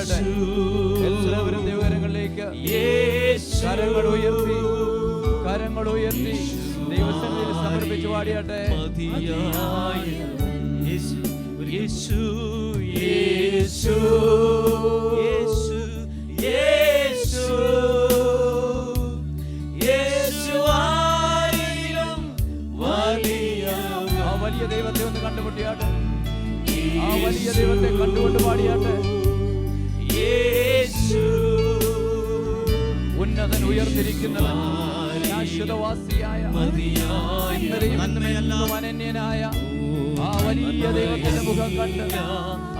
പാടിയാട്ടെ. എല്ലാവരും ദൈവകരങ്ങളിലേക്ക് കരങ്ങൾ ഉയർത്തി ദൈവസന്നിധിയിൽ സമർപ്പിച്ച് പാടിയാട്ടെ. യേശു യേശു യേശു യേശു യേശുവായിലും വലിയ ആ വലിയ ദൈവത്തെ ഒന്ന് കണ്ടുമുട്ടിയാട്ടെ. ആ വലിയ ദൈവത്തെ കണ്ടുകൊണ്ട് പാടിയാട്ടെ. യേശു ഉന്നതൻ ഉയർന്നിരിക്കുന്നവൻ, ശാശ്വതവാസിയായ അനന്യനായ ആ വലിയ ദൈവത്തിന്റെ മുഖം കണ്ട്,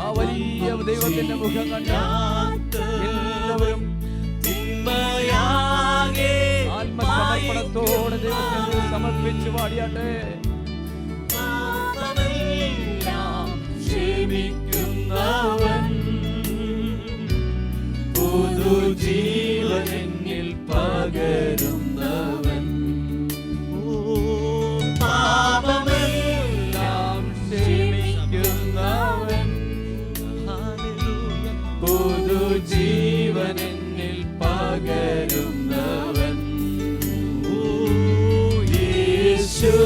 ആ വലിയ ദൈവത്തിന്റെ മുഖം കണ്ട് എല്ലാവരും ആത്മസമർപ്പണത്തോടെ ദൈവത്തിന് സമർപ്പിച്ച് പാടിയാട്ടെ. ക്ഷമിക്കുന്നവൻ പുതുജീവനിൽ പകരുന്നവൻ, പാപമെല്ലാം ക്ഷമിക്കുന്നവൻ, പുതുജീവനിൽ പകരുന്നവൻ. യേശു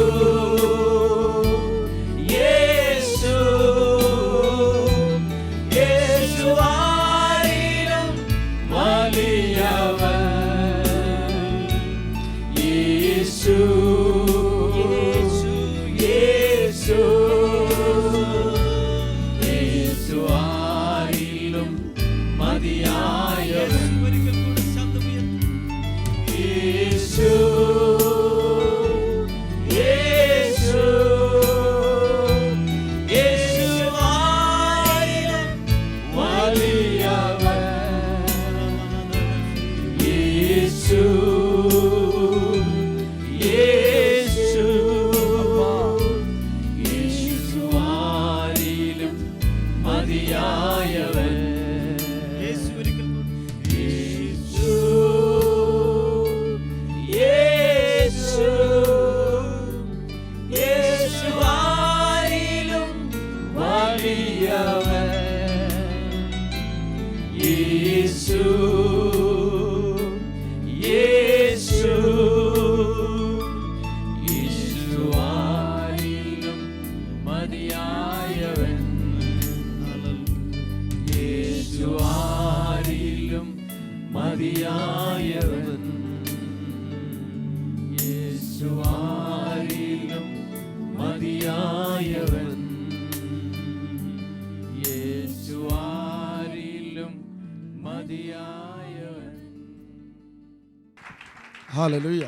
ഹല്ലേലൂയ.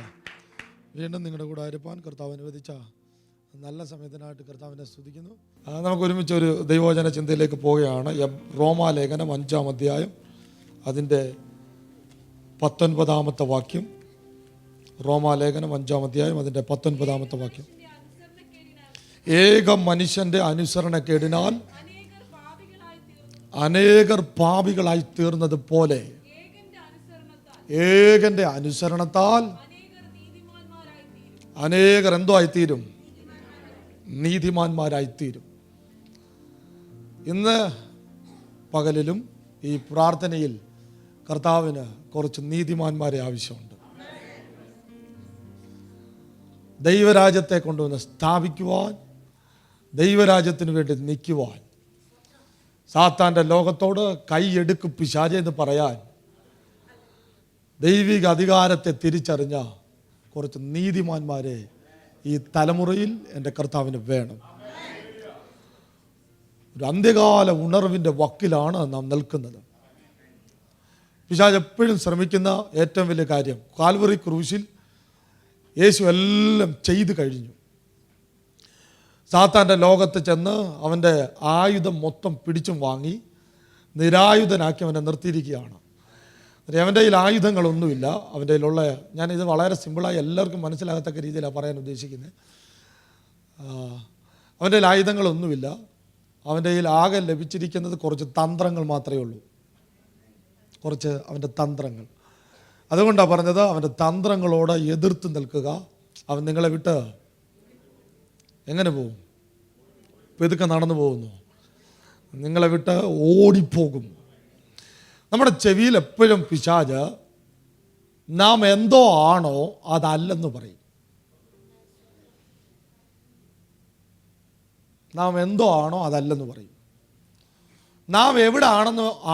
വീണ്ടും നിങ്ങളുടെ കൂടെ ആയിരിക്കാൻ കർത്താവ് അനുവദിച്ച നല്ല സമയത്തിനായിട്ട് കർത്താവിനെ സ്തുതിക്കുന്നു. നമുക്ക് ഒരുമിച്ച് ഒരു ദൈവവചന ചിന്തയിലേക്ക് പോവുകയാണ്. റോമാലേഖനം 5-ാം അധ്യായം അതിൻ്റെ 19-ാമത്തെ വാക്യം. റോമാലേഖനം 5-ാം അധ്യായം അതിൻ്റെ 19-ാമത്തെ വാക്യം. ഏക മനുഷ്യന്റെ അനുസരണക്കേടിനാൽ അനേകർ പാപികളായി തീർന്നത് പോലെ ഏകന്റെ അനുസരണത്താൽ അനേകർ എന്തോ ആയിത്തീരും? നീതിമാന്മാരായിത്തീരും. ഇന്ന് പകലിലും ഈ പ്രാർത്ഥനയിൽ കർത്താവിന് കുറച്ച് നീതിമാന്മാരെ ആവശ്യമുണ്ട്. ദൈവരാജ്യത്തെ കൊണ്ടുവന്ന് സ്ഥാപിക്കുവാൻ, ദൈവരാജ്യത്തിന് വേണ്ടി നിൽക്കുവാൻ, സാത്താൻ്റെ ലോകത്തോട് കൈയെടുക്ക് പിശാചേ എന്ന് പറയാൻ ദൈവിക അധികാരത്തെ തിരിച്ചറിഞ്ഞ കുറച്ച് നീതിമാന്മാരെ ഈ തലമുറയിൽ എൻ്റെ കർത്താവിന് വേണം. ഒരു അന്ത്യകാല ഉണർവിൻ്റെ വക്കിലാണ് നാം നിൽക്കുന്നത്. പിശാച് എപ്പോഴും ശ്രമിക്കുന്ന ഏറ്റവും വലിയ കാര്യം, കാൽവറി ക്രൂശിൽ യേശു എല്ലാം ചെയ്തു കഴിഞ്ഞു. സാത്താൻ്റെ ലോകത്ത് ചെന്ന് അവൻ്റെ ആയുധം മൊത്തം പിടിച്ചും വാങ്ങി നിരായുധനാക്കി അവനെ നിർത്തിയിരിക്കുകയാണ്. അവൻ്റെ കയ്യിൽ ആയുധങ്ങളൊന്നുമില്ല. അവൻ്റെ കയ്യിലുള്ള, ഞാനിത് വളരെ സിമ്പിളായി എല്ലാവർക്കും മനസ്സിലാകത്തക്ക രീതിയിലാണ് പറയാൻ ഉദ്ദേശിക്കുന്നത്. അവൻ്റെ കയ്യിൽ ആയുധങ്ങളൊന്നുമില്ല. അവൻ്റെ കയ്യിൽ ആകെ ലഭിച്ചിരിക്കുന്നത് കുറച്ച് തന്ത്രങ്ങൾ മാത്രമേ ഉള്ളൂ. കുറച്ച് അവൻ്റെ തന്ത്രങ്ങൾ. അതുകൊണ്ടാണ് പറഞ്ഞത്, അവൻ്റെ തന്ത്രങ്ങളോട് എതിർത്ത് നിൽക്കുക. അവൻ നിങ്ങളെ വിട്ട് എങ്ങനെ പോകും? പെതുക്കെ നടന്നു പോകുന്നു. നിങ്ങളെ വിട്ട് ഓടിപ്പോകും. നമ്മുടെ ചെവിയിൽ എപ്പോഴും പിശാച് നാം എന്തോ ആണോ അതല്ലെന്ന് പറയും. നാം എന്തോ ആണോ അതല്ലെന്ന് പറയും. നാം എവിടെ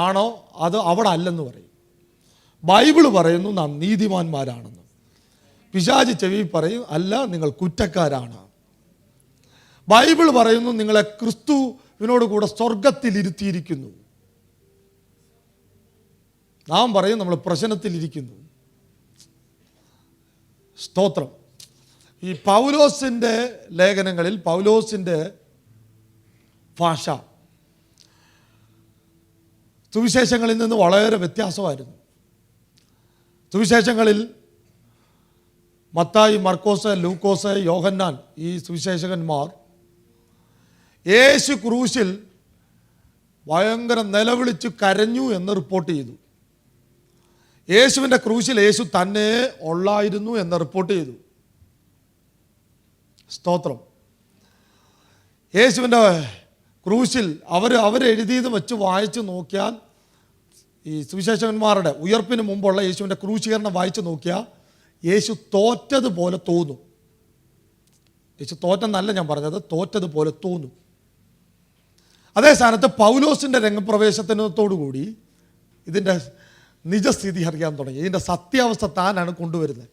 ആണോ അത് അവിടെ അല്ലെന്ന് പറയും. ബൈബിള് പറയുന്നു നാം നീതിമാന്മാരാണെന്ന്. പിശാച് ചെവി പറയും അല്ല, നിങ്ങൾ കുറ്റക്കാരാണ്. ബൈബിൾ പറയുന്നു നിങ്ങളെ ക്രിസ്തുവിനോട് കൂടെ സ്വർഗത്തിൽ ഇരുത്തിയിരിക്കുന്നു. നാം പറയും നമ്മൾ പ്രശ്നത്തിലിരിക്കുന്നു. സ്തോത്രം. ഈ പൗലോസിൻ്റെ ലേഖനങ്ങളിൽ പൗലോസിൻ്റെ ഭാഷ സുവിശേഷങ്ങളിൽ നിന്ന് വളരെ വ്യത്യാസമായിരുന്നു. സുവിശേഷങ്ങളിൽ മത്തായി, മർക്കോസ്, ലൂക്കോസ്, യോഹന്നാൻ, ഈ സുവിശേഷകന്മാർ യേശു ക്രൂശിൽ ഭയങ്കര നിലവിളിച്ച് കരഞ്ഞു എന്ന് റിപ്പോർട്ട് ചെയ്തു. യേശുവിൻ്റെ ക്രൂശിൽ യേശു തന്നെ ഉള്ളായിരുന്നു എന്ന് റിപ്പോർട്ട് ചെയ്തു. സ്തോത്രം. യേശുവിൻ്റെ ക്രൂശിൽ അവരെഴുതിയത് വെച്ച് വായിച്ച് നോക്കിയാൽ, ഈ സുവിശേഷകന്മാരുടെ ഉയർപ്പിന് മുമ്പുള്ള യേശുവിൻ്റെ ക്രൂശീകരണം വായിച്ച് നോക്കിയാൽ യേശു തോറ്റതുപോലെ തോന്നും. യേശു തോറ്റെന്നല്ല ഞാൻ പറഞ്ഞത്, തോറ്റതുപോലെ തോന്നും. അതേ സ്ഥാനത്ത് പൗലോസിൻ്റെ രംഗപ്രവേശനത്തോടുകൂടി ഇതിൻ്റെ നിജസ്ഥിതി അറിയാൻ തുടങ്ങി. ഇതിൻ്റെ സത്യാവസ്ഥ താനാണ് കൊണ്ടുവരുന്നത്.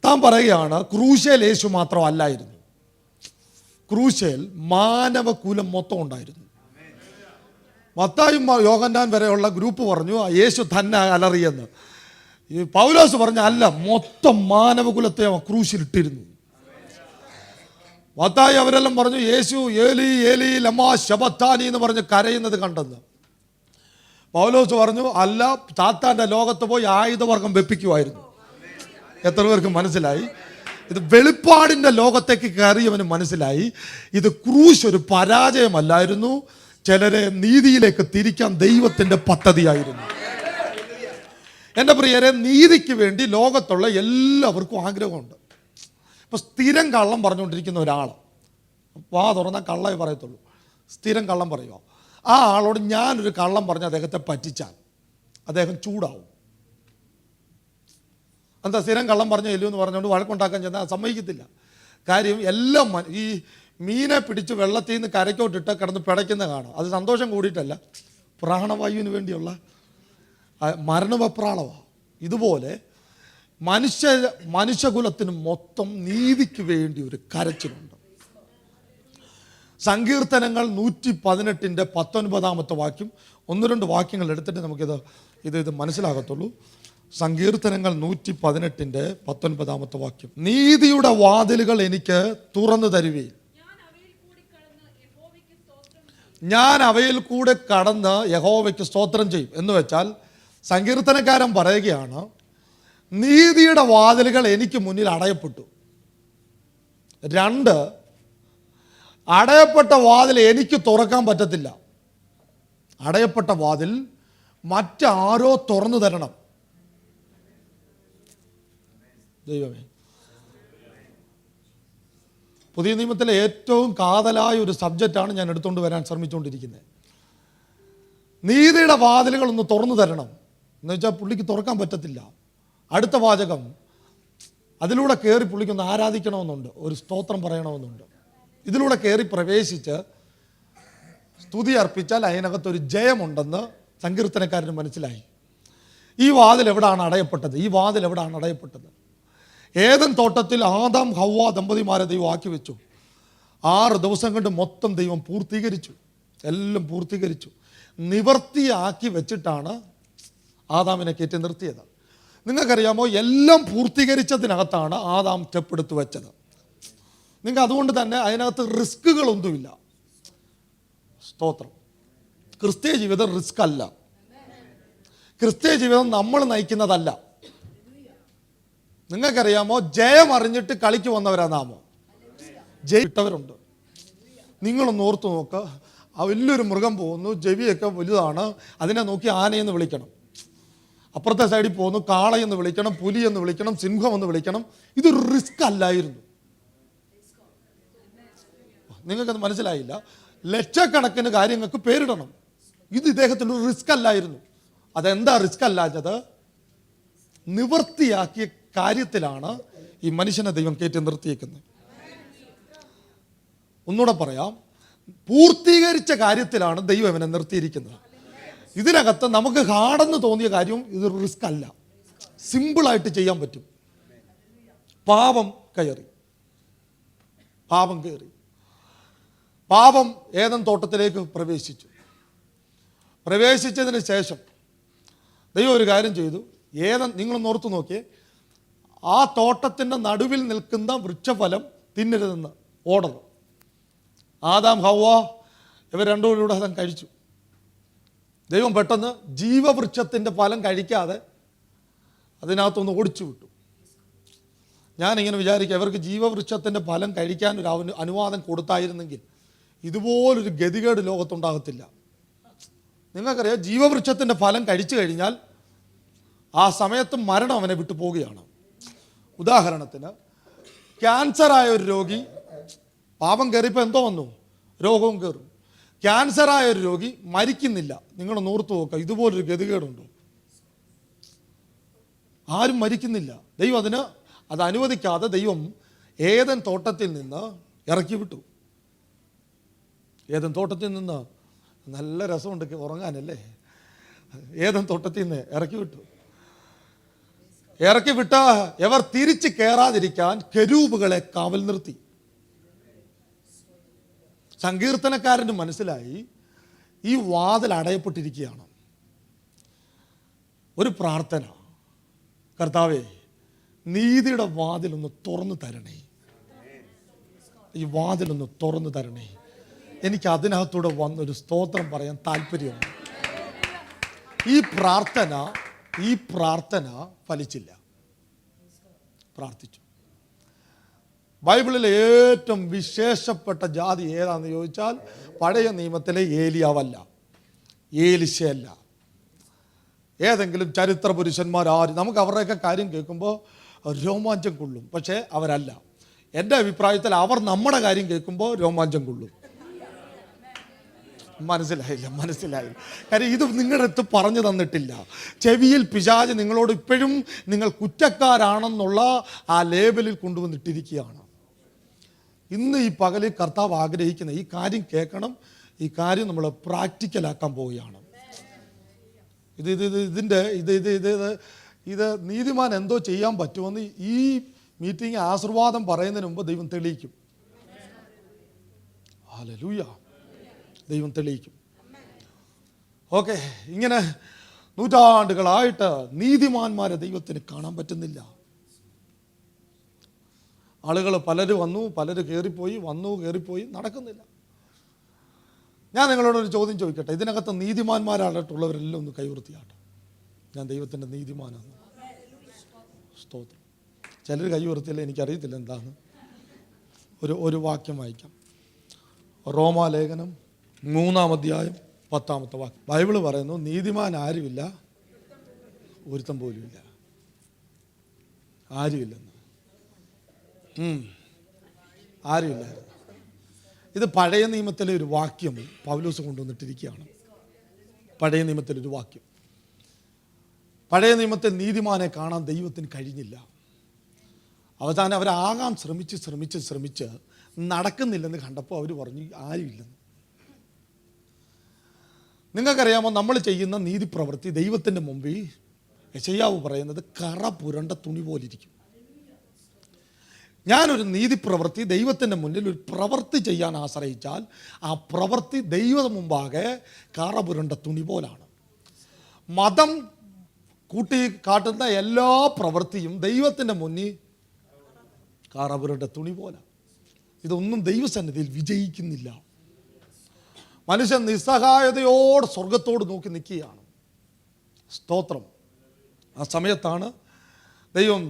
താൻ പറയുകയാണ് ക്രൂശേൽ യേശു മാത്രം അല്ലായിരുന്നു, ക്രൂശേൽ മാനവകുലം മൊത്തം ഉണ്ടായിരുന്നു. മത്തായും യോഹന്നാൻ വരെയുള്ള ഗ്രൂപ്പ് പറഞ്ഞു യേശു തന്നെ അലറിയെന്ന്. ഈ പൗലോസ് പറഞ്ഞ അല്ല, മൊത്തം മാനവകുലത്തെ ക്രൂശിലിട്ടിരുന്നു. മത്തായി അവരെല്ലാം പറഞ്ഞു യേശു ഏലി ഏലി ലമാ ശബത്താനി എന്ന് പറഞ്ഞ് കരയുന്നത് കണ്ടെന്ന്. പൗലോസ് പറഞ്ഞു അല്ല, താത്താൻ്റെ ലോകത്ത് പോയി ആയുധവർഗം വെപ്പിക്കുമായിരുന്നു. എത്ര പേർക്ക് മനസ്സിലായി? ഇത് വെളിപ്പാടിൻ്റെ ലോകത്തേക്ക് കയറിയവന് മനസ്സിലായി ഇത് ക്രൂശ് ഒരു പരാജയമല്ലായിരുന്നു, ചിലരെ നീതിയിലേക്ക് തിരിക്കാൻ ദൈവത്തിൻ്റെ പദ്ധതിയായിരുന്നു. എൻ്റെ പ്രിയരെ, നീതിക്ക് വേണ്ടി ലോകത്തുള്ള എല്ലാവർക്കും ആഗ്രഹമുണ്ട്. ഇപ്പോൾ സ്ഥിരം കള്ളം പറഞ്ഞുകൊണ്ടിരിക്കുന്ന ഒരാൾ, വാ തുറന്നാൽ കള്ളേ പറയത്തുള്ളൂ, സ്ഥിരം കള്ളം പറയുക. ആ ആളോട് ഞാനൊരു കള്ളം പറഞ്ഞ് അദ്ദേഹത്തെ പറ്റിച്ചാൽ അദ്ദേഹം ചൂടാവും. എന്താ സ്ഥിരം കള്ളം പറഞ്ഞു ചെല്ലു എന്ന് പറഞ്ഞുകൊണ്ട് വഴക്കുണ്ടാക്കാൻ ചെന്നാൽ സമ്മതിക്കത്തില്ല. കാര്യം എല്ലാം ഈ മീനെ പിടിച്ച് വെള്ളത്തിൽ നിന്ന് കരയ്ക്കോട്ടിട്ട് കിടന്ന് പിടയ്ക്കുന്ന കാണാം. അത് സന്തോഷം കൂടിയിട്ടല്ല, പ്രാണവായുവിന് വേണ്ടിയുള്ള മരണവെപ്രാളമാണ്. ഇതുപോലെ മനുഷ്യകുലത്തിന് മൊത്തം നീതിക്ക് വേണ്ടി ഒരു കരച്ചിലുണ്ട്. സങ്കീർത്തനങ്ങൾ 118-19 വാക്യം, 1-2 വാക്യങ്ങൾ എടുത്തിട്ട് നമുക്കിത് ഇത് മനസ്സിലാകത്തുള്ളൂ. സങ്കീർത്തനങ്ങൾ 118-19 വാക്യം. നീതിയുടെ വാതിലുകൾ എനിക്ക് തുറന്നു തരുവീൻ, ഞാൻ അവയിൽ കൂടെ കടന്ന് യഹോവയ്ക്ക് സ്തോത്രം ചെയ്യും. എന്ന് വെച്ചാൽ സങ്കീർത്തനക്കാരൻ പറയുകയാണ് നീതിയുടെ വാതിലുകൾ എനിക്ക് മുന്നിൽ അടയപ്പെട്ടു. 2, അടയപ്പെട്ട വാതിൽ എനിക്ക് തുറക്കാൻ പറ്റത്തില്ല. അടയപ്പെട്ട വാതിൽ മറ്റാരോ തുറന്നു തരണം. ദൈവമേ, പുതിയ നിയമത്തിലെ ഏറ്റവും കാതലായ ഒരു സബ്ജക്റ്റാണ് ഞാൻ എടുത്തുകൊണ്ട് വരാൻ ശ്രമിച്ചുകൊണ്ടിരിക്കുന്നത്. നീതിയുടെ വാതിലുകൾ ഒന്ന് തുറന്നു തരണം എന്ന് വെച്ചാൽ പുള്ളിക്ക് തുറക്കാൻ പറ്റത്തില്ല. അടുത്ത വാചകം, അതിലൂടെ കയറി പുള്ളിക്കൊന്ന് ആരാധിക്കണമെന്നുണ്ട്, ഒരു സ്തോത്രം പറയണമെന്നുണ്ട്. ഇതിലൂടെ കയറി പ്രവേശിച്ച് സ്തുതി അർപ്പിച്ചാൽ അതിനകത്തൊരു ജയമുണ്ടെന്ന് സങ്കീർത്തനക്കാരന് മനസ്സിലായി. ഈ വാതിൽ എവിടാണ് അടയപ്പെട്ടത്? ഈ വാതിൽ എവിടാണ് അടയപ്പെട്ടത്? ഏദൻ തോട്ടത്തിൽ ആദാം ഹവ്വ ദമ്പതിമാരെ ദൈവം ആക്കി വെച്ചു. 6 ദിവസം കൊണ്ട് മൊത്തം ദൈവം പൂർത്തീകരിച്ചു, എല്ലാം പൂർത്തീകരിച്ചു. നിവർത്തിയാക്കി വെച്ചിട്ടാണ് ആദാമിനെ കയറ്റി നിർത്തിയത്. നിങ്ങൾക്കറിയാമോ, എല്ലാം പൂർത്തീകരിച്ചതിനകത്താണ് ആദാം സ്റ്റെപ്പ് എടുത്ത് വെച്ചത്. നിങ്ങൾക്ക് അതുകൊണ്ട് തന്നെ അതിനകത്ത് റിസ്കുകളൊന്നുമില്ല. സ്തോത്രം. ക്രിസ്തീയ ജീവിതം റിസ്ക് അല്ല. ക്രിസ്തീയ ജീവിതം നമ്മൾ നയിക്കുന്നതല്ല. നിങ്ങൾക്കറിയാമോ, ജയം അറിഞ്ഞിട്ട് കളിക്ക് വന്നവരാ നാമോ. ജയിട്ടവരുണ്ട്. നിങ്ങളൊന്ന് ഓർത്ത് നോക്കുക. ആ വലിയൊരു മൃഗം പോകുന്നു, ചെവിയൊക്കെ വലുതാണ്, അതിനെ നോക്കി ആനയെന്ന് വിളിക്കണം. അപ്പുറത്തെ സൈഡിൽ പോകുന്നു, കാളയെന്ന് വിളിക്കണം, പുലിയെന്ന് വിളിക്കണം, സിംഹമെന്ന് വിളിക്കണം. ഇതൊരു റിസ്ക് അല്ലായിരുന്നു. നിങ്ങൾക്കത് മനസ്സിലായില്ല. ലക്ഷക്കണക്കിന് കാര്യങ്ങൾക്ക് പേരിടണം. ഇത് ഇദ്ദേഹത്തിൻ്റെ ഒരു റിസ്ക് അല്ലായിരുന്നു. അതെന്താ റിസ്ക് അല്ലാഞ്ഞത്? നിവൃത്തിയാക്കിയ കാര്യത്തിലാണ് ഈ മനുഷ്യനെ ദൈവം കയറ്റി നിർത്തിയേക്കുന്നത്. ഒന്നുകൂടെ പറയാം, പൂർത്തീകരിച്ച കാര്യത്തിലാണ് ദൈവം അവനെ നിർത്തിയിരിക്കുന്നത്. ഇതിനകത്ത് നമുക്ക് ഹാർഡെന്ന് തോന്നിയ കാര്യം ഇതൊരു റിസ്ക് അല്ല, സിമ്പിളായിട്ട് ചെയ്യാൻ പറ്റും. പാപം കയറി, പാപം ഏദൻ തോട്ടത്തിലേക്ക് പ്രവേശിച്ചതിന് ശേഷം ദൈവം ഒരു കാര്യം ചെയ്തു. ഏദൻ, നിങ്ങളൊന്ന് ഓർത്തു നോക്കിയേ, ആ തോട്ടത്തിൻ്റെ നടുവിൽ നിൽക്കുന്ന വൃക്ഷഫലം തിന്നരുതെന്ന് ഓർഡർ. ആദാം ഹവ്വ ഇവർ രണ്ടുപേരും കൂടെ അതം കഴിച്ചു. ദൈവം പെട്ടെന്ന് ജീവവൃക്ഷത്തിൻ്റെ ഫലം കഴിക്കാതെ അതിനകത്തൊന്ന് ഓടിച്ചു വിട്ടു. ഞാനിങ്ങനെ വിചാരിക്കുക, ഇവർക്ക് ജീവവൃക്ഷത്തിൻ്റെ ഫലം കഴിക്കാൻ ഒരു അനുവാദം കൊടുത്തായിരുന്നെങ്കിൽ ഇതുപോലൊരു ഗതികേട് ലോകത്തുണ്ടാകത്തില്ല. നിങ്ങൾക്കറിയാം, ജീവവൃക്ഷത്തിൻ്റെ ഫലം കഴിച്ചു കഴിഞ്ഞാൽ ആ സമയത്ത് മരണം അവനെ വിട്ടു പോവുകയാണ്. ഉദാഹരണത്തിന്, ക്യാൻസറായ ഒരു രോഗി, പാപം കയറിയപ്പോൾ എന്തോ വന്നു, രോഗവും കയറും. ക്യാൻസറായ ഒരു രോഗി മരിക്കുന്നില്ല. നിങ്ങൾ ഓർത്തു നോക്കുക, ഇതുപോലൊരു ഗതികേടുണ്ടോ? ആരും മരിക്കുന്നില്ല. ദൈവം അത് അനുവദിക്കാതെ ദൈവം ഏദൻ തോട്ടത്തിൽ നിന്ന് ഇറക്കി വിട്ടു. ഏദൻ തോട്ടത്തിൽ നിന്ന് നല്ല രസമുണ്ട് ഉറങ്ങാനല്ലേ. ഏദൻ തോട്ടത്തിൽ നിന്ന് ഇറക്കി വിട്ട ഇവർ തിരിച്ച് കയറാതിരിക്കാൻ കെരൂബുകളെ കാവൽ നിർത്തി. സങ്കീർത്തനക്കാരന് മനസ്സിലായി ഈ വാതിൽ അടയപ്പെട്ടിരിക്കുകയാണ്. ഒരു പ്രാർത്ഥന, കർത്താവേ നീതിയുടെ വാതിലൊന്ന് തുറന്നു തരണേ, ഈ വാതിലൊന്ന് തുറന്നു തരണേ. എനിക്ക് അതിനകത്തൂടെ വന്നൊരു സ്തോത്രം പറയാൻ താല്പര്യമാണ്. ഈ പ്രാർത്ഥന ഫലിച്ചില്ല. പ്രാർത്ഥിച്ചു. ബൈബിളിലെ ഏറ്റവും വിശേഷപ്പെട്ട ജാതി ഏതാണെന്ന് ചോദിച്ചാൽ പഴയ നിയമത്തിലെ ഏലിയാവല്ല, ഏലിശയല്ല, ഏതെങ്കിലും ചരിത്ര പുരുഷന്മാരാരും. നമുക്ക് അവരുടെയൊക്കെ കാര്യം കേൾക്കുമ്പോൾ രോമാഞ്ചം കൊള്ളും, പക്ഷേ അവരല്ല. എൻ്റെ അഭിപ്രായത്തിൽ അവർ നമ്മുടെ കാര്യം കേൾക്കുമ്പോൾ രോമാഞ്ചം കൊള്ളും. മനസ്സിലായില്ല. കാര്യം ഇത് നിങ്ങളുടെ അടുത്ത് പറഞ്ഞു തന്നിട്ടില്ല. ചെവിയിൽ പിശാച് നിങ്ങളോട് ഇപ്പോഴും നിങ്ങൾ കുറ്റക്കാരാണെന്നുള്ള ആ ലേബലിൽ കൊണ്ടുവന്നിട്ടിരിക്കുകയാണ്. ഇന്ന് ഈ പകലിൽ കർത്താവ് ആഗ്രഹിക്കുന്ന ഈ കാര്യം കേൾക്കണം. ഈ കാര്യം നമ്മൾ പ്രാക്ടിക്കലാക്കാൻ പോവുകയാണ്. ഇത് നീതിമാൻ എന്തോ ചെയ്യാൻ പറ്റുമെന്ന് ഈ മീറ്റിംഗ് ആശീർവാദം പറയുന്നതിന് മുമ്പ് ദൈവം തെളിയിക്കും. ഹല്ലേലൂയ. ദൈവം തെളിയിക്കും. ഓക്കെ, ഇങ്ങനെ നൂറ്റാണ്ടുകളായിട്ട് നീതിമാന്മാരെ ദൈവത്തിന് കാണാൻ പറ്റുന്നില്ല. ആളുകൾ പലരും വന്നു, പലരും കയറിപ്പോയി, നടക്കുന്നില്ല. ഞാൻ നിങ്ങളോടൊരു ചോദ്യം ചോദിക്കട്ടെ. ഇതിനകത്ത് നീതിമാന്മാരായിട്ടുള്ളവരെല്ലാം ഒന്ന് കൈവൃത്തിയാട്ടെ. ഞാൻ ദൈവത്തിൻ്റെ നീതിമാനാണ്. സ്തോത്രം. ചിലർ കൈവൃത്തിയില്ല, എനിക്കറിയത്തില്ല എന്താണ്. ഒരു വാക്യം വായിക്കാം. റോമാലേഖനം 3-ാം അധ്യായം 10-ാമത്തെ വാക്യം. ബൈബിള് പറയുന്നു, നീതിമാൻ ആരുമില്ല, ഒരുത്തം പോലുമില്ല. ആരുമില്ലെന്ന്. ആരുമില്ലായിരുന്നു. ഇത് പഴയ നിയമത്തിലെ ഒരു വാക്യം പൗലോസ് കൊണ്ടുവന്നിട്ടിരിക്കുകയാണ്. പഴയ നിയമത്തിലൊരു വാക്യം. പഴയ നിയമത്തിൽ നീതിമാനെ കാണാൻ ദൈവത്തിന് കഴിഞ്ഞില്ല. അവസാനം അവരാകാൻ ശ്രമിച്ച് നടക്കുന്നില്ലെന്ന് കണ്ടപ്പോൾ അവർ പറഞ്ഞു ആരുമില്ലെന്ന്. നിങ്ങൾക്കറിയാമോ, നമ്മൾ ചെയ്യുന്ന നീതിപ്രവൃത്തി ദൈവത്തിൻ്റെ മുമ്പിൽ യെശയ്യാവ് പറയുന്നത് കറ പുരണ്ട തുണി പോലിരിക്കും. ഞാനൊരു നീതിപ്രവൃത്തി ദൈവത്തിൻ്റെ മുന്നിൽ ഒരു പ്രവൃത്തി ചെയ്യാൻ ആശ്രയിച്ചാൽ ആ പ്രവൃത്തി ദൈവം മുമ്പാകെ കറ പുരണ്ട തുണി പോലാണ്. മതം കൂട്ടി കാട്ടുന്ന എല്ലാ പ്രവൃത്തിയും ദൈവത്തിൻ്റെ മുന്നിൽ കറ പുരണ്ട തുണി പോലാണ്. ഇതൊന്നും ദൈവസന്നിധിയിൽ വിജയിക്കുന്നില്ല. മനുഷ്യൻ നിസ്സഹായതയോട് സ്വർഗത്തോട് നോക്കി നിൽക്കുകയാണ്. സ്തോത്രം. ആ സമയത്താണ് ദൈവം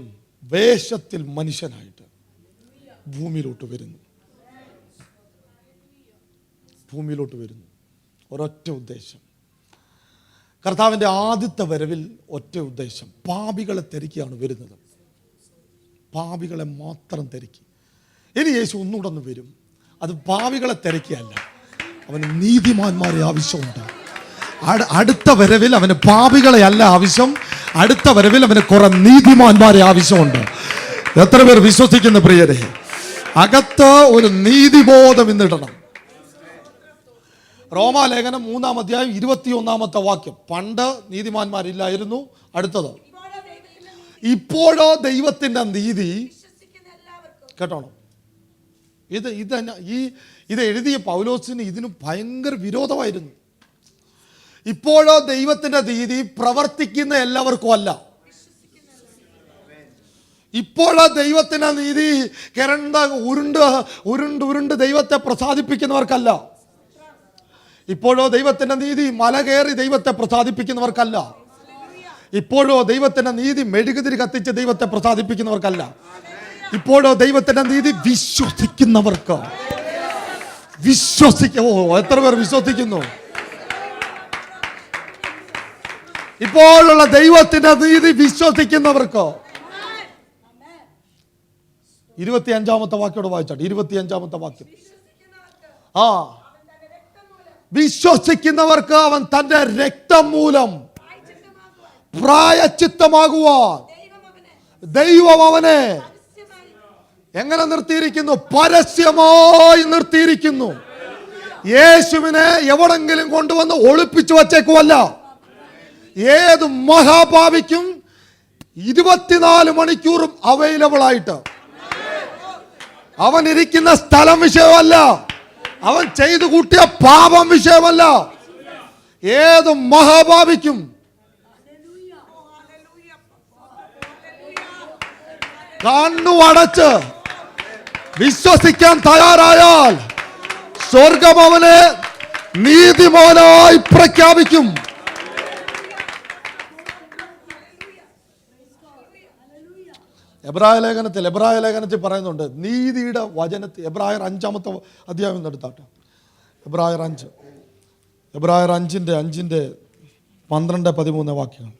വേഷത്തിൽ മനുഷ്യനായിട്ട് ഭൂമിയിലോട്ട് വരുന്നു. ഒരൊറ്റ ഉദ്ദേശം. കർത്താവിൻ്റെ ആദ്യത്തെ വരവിൽ ഒറ്റ ഉദ്ദേശം, പാപികളെ തിരക്കിയാണ് വരുന്നത്. പാപികളെ മാത്രം തിരക്കി. ഇനി യേശു ഒന്നുകൂടെ വരും. അത് പാപികളെ തിരക്കിയല്ല, അവന് നീതിമാന്മാരെ ആവശ്യമുണ്ട്. അടുത്ത വരവിൽ അവന് പാപികളെ അല്ല ആവശ്യം, അടുത്ത വരവിൽ അവന് കുറെ നീതിമാന്മാരെ ആവശ്യമുണ്ട്. എത്ര പേർ വിശ്വസിക്കുന്നു പ്രിയരെ? അകത്ത് ഒരു നീതിബോധം ഇന്നിടണം. റോമാലേഖനം 3-ാം അധ്യായം 21-ാമത്തെ വാക്യം. പണ്ട് നീതിമാന്മാരില്ലായിരുന്നു. അടുത്തത്, ഇപ്പോഴോ ദൈവത്തിന്റെ നീതി. കേട്ടോണം, ഇത് എഴുതിയ പൗലോസിന് ഇതിന് ഭയങ്കര വിരോധമായിരുന്നു. ഇപ്പോഴോ ദൈവത്തിന്റെ നീതി പ്രവർത്തിക്കുന്ന എല്ലാവർക്കും അല്ല. ഇപ്പോഴോ ദൈവത്തിന്റെ നീതി ഉരുണ്ട് ദൈവത്തെ പ്രസാദിപ്പിക്കുന്നവർക്കല്ല. ഇപ്പോഴോ ദൈവത്തിന്റെ നീതി മല കയറി ദൈവത്തെ പ്രസാദിപ്പിക്കുന്നവർക്കല്ല. ഇപ്പോഴോ ദൈവത്തിന്റെ നീതി മെഴുകുതിരി കത്തിച്ച് ദൈവത്തെ പ്രസാദിപ്പിക്കുന്നവർക്കല്ല. ഇപ്പോഴോ ദൈവത്തിന്റെ നീതി വിശ്വസിക്കുന്നവർക്ക്. എത്ര പേർ വിശ്വസിക്കുന്നു? ഇപ്പോഴുള്ള ദൈവത്തിന്റെ നീതി വിശ്വസിക്കുന്നവർക്ക്. 25-ാമത്തെ വാക്യോട് വായിച്ചാട്ടെ. 25-ാമത്തെ വാക്യം. വിശ്വസിക്കുന്നവർക്ക് അവൻ തന്റെ രക്തം മൂലം പ്രായശ്ചിത്തമാകുവാൻ ദൈവം അവനെ എങ്ങനെ നിർത്തിയിരിക്കുന്നു? പരസ്യമായി നിർത്തിയിരിക്കുന്നു. യേശുവിനെ എവിടെങ്കിലും കൊണ്ടുവന്ന് ഒളിപ്പിച്ചു വച്ചേക്കുമല്ല. ഏത് മഹാപാപിക്കും 24 മണിക്കൂറും അവൈലബിൾ ആയിട്ട്. അവൻ ഇരിക്കുന്ന സ്ഥലം വിഷയമല്ല, അവൻ ചെയ്തു കൂട്ടിയ പാപം വിഷയമല്ല. ഏത് മഹാപാപിക്കും കണ്ണു അടച്ച് വിശ്വസിക്കാൻ തയ്യാറായാൽ സ്വർഗം അവനെ നീതിമാനായി പ്രഖ്യാപിക്കും. എബ്രായ ലേഖനത്തിൽ പറയുന്നുണ്ട് നീതിയുടെ വചനത്തിൽ. എബ്രായർ 5-ാമത്തെ അധ്യായം എടുത്താട്ടെ. എബ്രായർ 5-ന്റെ 12-13 വാക്യങ്ങൾ.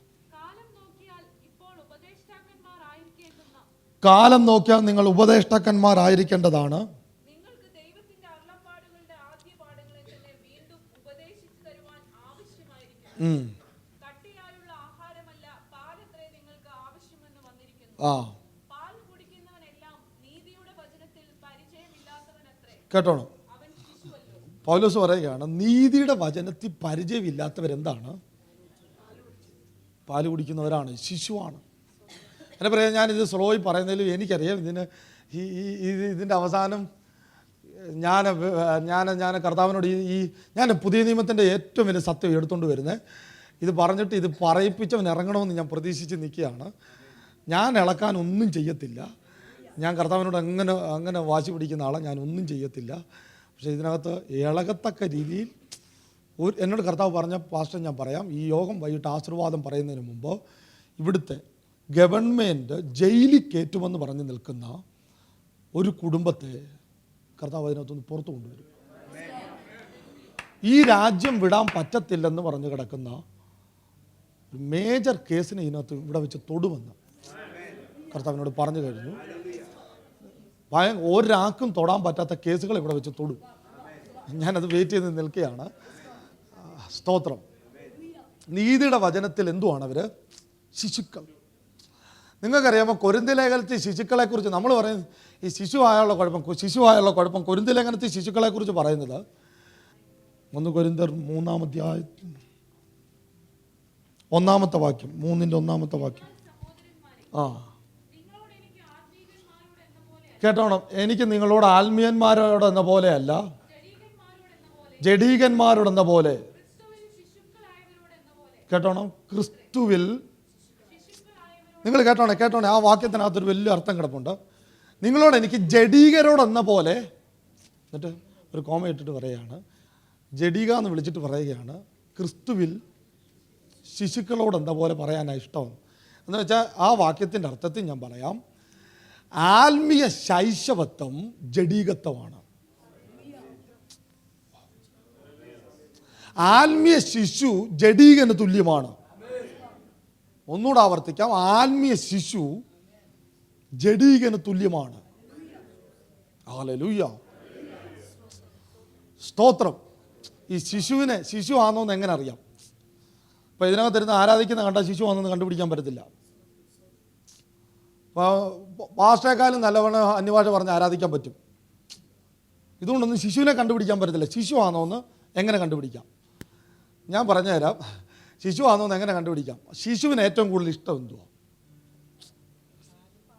കാലം നോക്കിയാൽ നിങ്ങൾ ഉപദേഷ്ടാക്കന്മാരായിരിക്കേണ്ടതാണ്. കേട്ടോണം, പൗലോസ് പറയുകയാണ് നീതിയുടെ വചനത്തിൽ പരിചയമില്ലാത്തവരെന്താണ്? പാല് കുടിക്കുന്നവരാണ്, ശിശുവാണ്. എന്നെ പറയാം, ഞാനിത് സ്ലോയി പറയുന്നതിലും എനിക്കറിയാം ഇതിൻ്റെ അവസാനം ഞാൻ കർത്താവിനോട് ഞാൻ പുതിയ നിയമത്തിൻ്റെ ഏറ്റവും വലിയ സത്യം എടുത്തുകൊണ്ട് വരുന്നത്. ഇത് പറഞ്ഞിട്ട് ഇത് പറയിപ്പിച്ചവൻ ഇറങ്ങണമെന്ന് ഞാൻ പ്രതീക്ഷിച്ച് നിൽക്കുകയാണ്. ഞാൻ ഇളക്കാൻ ഒന്നും ചെയ്യത്തില്ല. ഞാൻ കർത്താവിനോട് അങ്ങനെ വാശി പിടിക്കുന്ന ആളെ ഞാൻ ഒന്നും ചെയ്യത്തില്ല. പക്ഷേ ഇതിനകത്ത് ഇളകത്തക്ക രീതിയിൽ എന്നോട് കർത്താവ് പറഞ്ഞ പാസ്റ്റർ ഞാൻ പറയാം. ഈ യോഗം വൈകിട്ട് ആശീർവാദം പറയുന്നതിന് മുമ്പ് ഇവിടുത്തെ ഗവൺമെൻറ് ജയിലിൽ കയറ്റുമെന്ന് പറഞ്ഞ് നിൽക്കുന്ന ഒരു കുടുംബത്തെ കർത്താവ് അതിനകത്തുനിന്ന് പുറത്തു കൊണ്ടുവരും. ഈ രാജ്യം വിടാൻ പറ്റത്തില്ലെന്ന് പറഞ്ഞു കിടക്കുന്ന ഒരു മേജർ കേസിനെ ഇതിനകത്ത് ഇവിടെ വെച്ച് തൊടുമെന്ന് കർത്താവിനോട് പറഞ്ഞു കഴിഞ്ഞു. ഒരാൾക്കും തൊടാൻ പറ്റാത്ത കേസുകൾ ഇവിടെ വെച്ച് തൊടും. ഞാനത് വെയിറ്റ് ചെയ്ത് നിൽക്കുകയാണ്. സ്തോത്രം. നീതിയുടെ വചനത്തിൽ എന്തുവാണ് അവർ? ശിശുക്കൾ. നിങ്ങൾക്കറിയാമോ കൊരിന്ത്യർ ലേഖനത്തിൽ ശിശുക്കളെക്കുറിച്ച് നമ്മൾ പറയുന്നത് ഈ ശിശുവായുള്ള കുഴപ്പം കൊരിന്ത്യർ ലേഖനത്തിൽ ശിശുക്കളെക്കുറിച്ച് പറയുന്നത് 1 കൊരിന്ത്യർ 3-ാം അധ്യായം 1-ാമത്തെ വാക്യം. 3-ന്റെ 1-ാമത്തെ വാക്യം. കേട്ടോണം, എനിക്ക് നിങ്ങളോട് ആത്മീയന്മാരോടെന്ന പോലെയല്ല, ജഡീകന്മാരോടെന്ന പോലെ. കേട്ടോണം, ക്രിസ്തുവിൽ. നിങ്ങൾ കേട്ടോണേ ആ വാക്യത്തിനകത്തൊരു വലിയ അർത്ഥം കിടപ്പുണ്ട്. നിങ്ങളോട് എനിക്ക് ജഡീകരോടെന്ന പോലെ. എന്നിട്ട് ഒരു കോമ ഇട്ടിട്ട് പറയുകയാണ്, ജഡീക എന്ന് വിളിച്ചിട്ട് പറയുകയാണ്, ക്രിസ്തുവിൽ ശിശുക്കളോടെന്ന പോലെ പറയാനാണ് ഇഷ്ടം. എന്ന് വെച്ചാൽ ആ വാക്യത്തിൻ്റെ അർത്ഥത്തിൽ ഞാൻ പറയാം, ആത്മീയ ശൈശവത്വം ജഡീകത്വമാണ്. ആത്മീയ ശിശു ജഡീകന് തുല്യമാണ്. ഒന്നുകൂടെ ആവർത്തിക്കാം, ആത്മീയ ശിശു ജഡീകന് തുല്യമാണ്. ഹല്ലേലൂയ, സ്തോത്രം. ഈ ശിശു ആണോന്ന് എങ്ങനെ അറിയാം? ഇപ്പം ഇതിനകത്തിരുന്ന് ആരാധിക്കുന്ന കണ്ടാൽ ശിശു ആണെന്ന് കണ്ടുപിടിക്കാൻ പറ്റത്തില്ല. പാസ്റ്റേക്കാളും നല്ലവണ്ണം അന്യഭാഷ പറഞ്ഞ് ആരാധിക്കാൻ പറ്റും. ഇതുകൊണ്ടൊന്നും ശിശുവിനെ കണ്ടുപിടിക്കാൻ പറ്റത്തില്ല. ശിശു ആണോ എന്ന് എങ്ങനെ കണ്ടുപിടിക്കാം? ഞാൻ പറഞ്ഞുതരാം. ശിശു ആണോ എന്ന് എങ്ങനെ കണ്ടുപിടിക്കാം? ശിശുവിന് ഏറ്റവും കൂടുതൽ ഇഷ്ടം എന്തുവാ?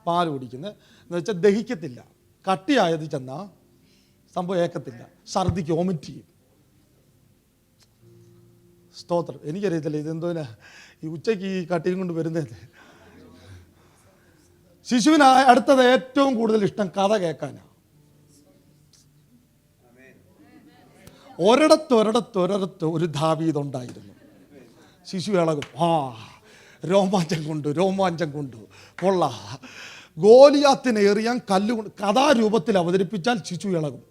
പാല് കുടിക്കുന്നത് എന്ന് വെച്ചാൽ ദഹിക്കത്തില്ല. കട്ടിയായത് ചെന്നാൽ സംഭവം ഏക്കത്തില്ല, ഛർദിക്ക് വോമിറ്റ് ചെയ്യും. സ്തോത്രം. എനിക്കറിയത്തില്ല ഇതെന്തോനാ ഈ ഉച്ചയ്ക്ക് ഈ കട്ടിയും കൊണ്ട് വരുന്നത്. ശിശുവിന് അടുത്തത് ഏറ്റവും കൂടുതൽ ഇഷ്ടം കഥ കേൾക്കാനാണ്. ഒരിടത്തൊരിടത്ത് ഒരു ദാവീദുണ്ടായിരുന്നു. ശിശു ഇളകും. രോമാഞ്ചം കൊണ്ടു കൊള്ള. ഗോലിയാത്തിനെ എറിയാൻ കല്ലുകൊണ്ട് കഥാരൂപത്തിൽ അവതരിപ്പിച്ചാൽ ശിശു ഇളകും.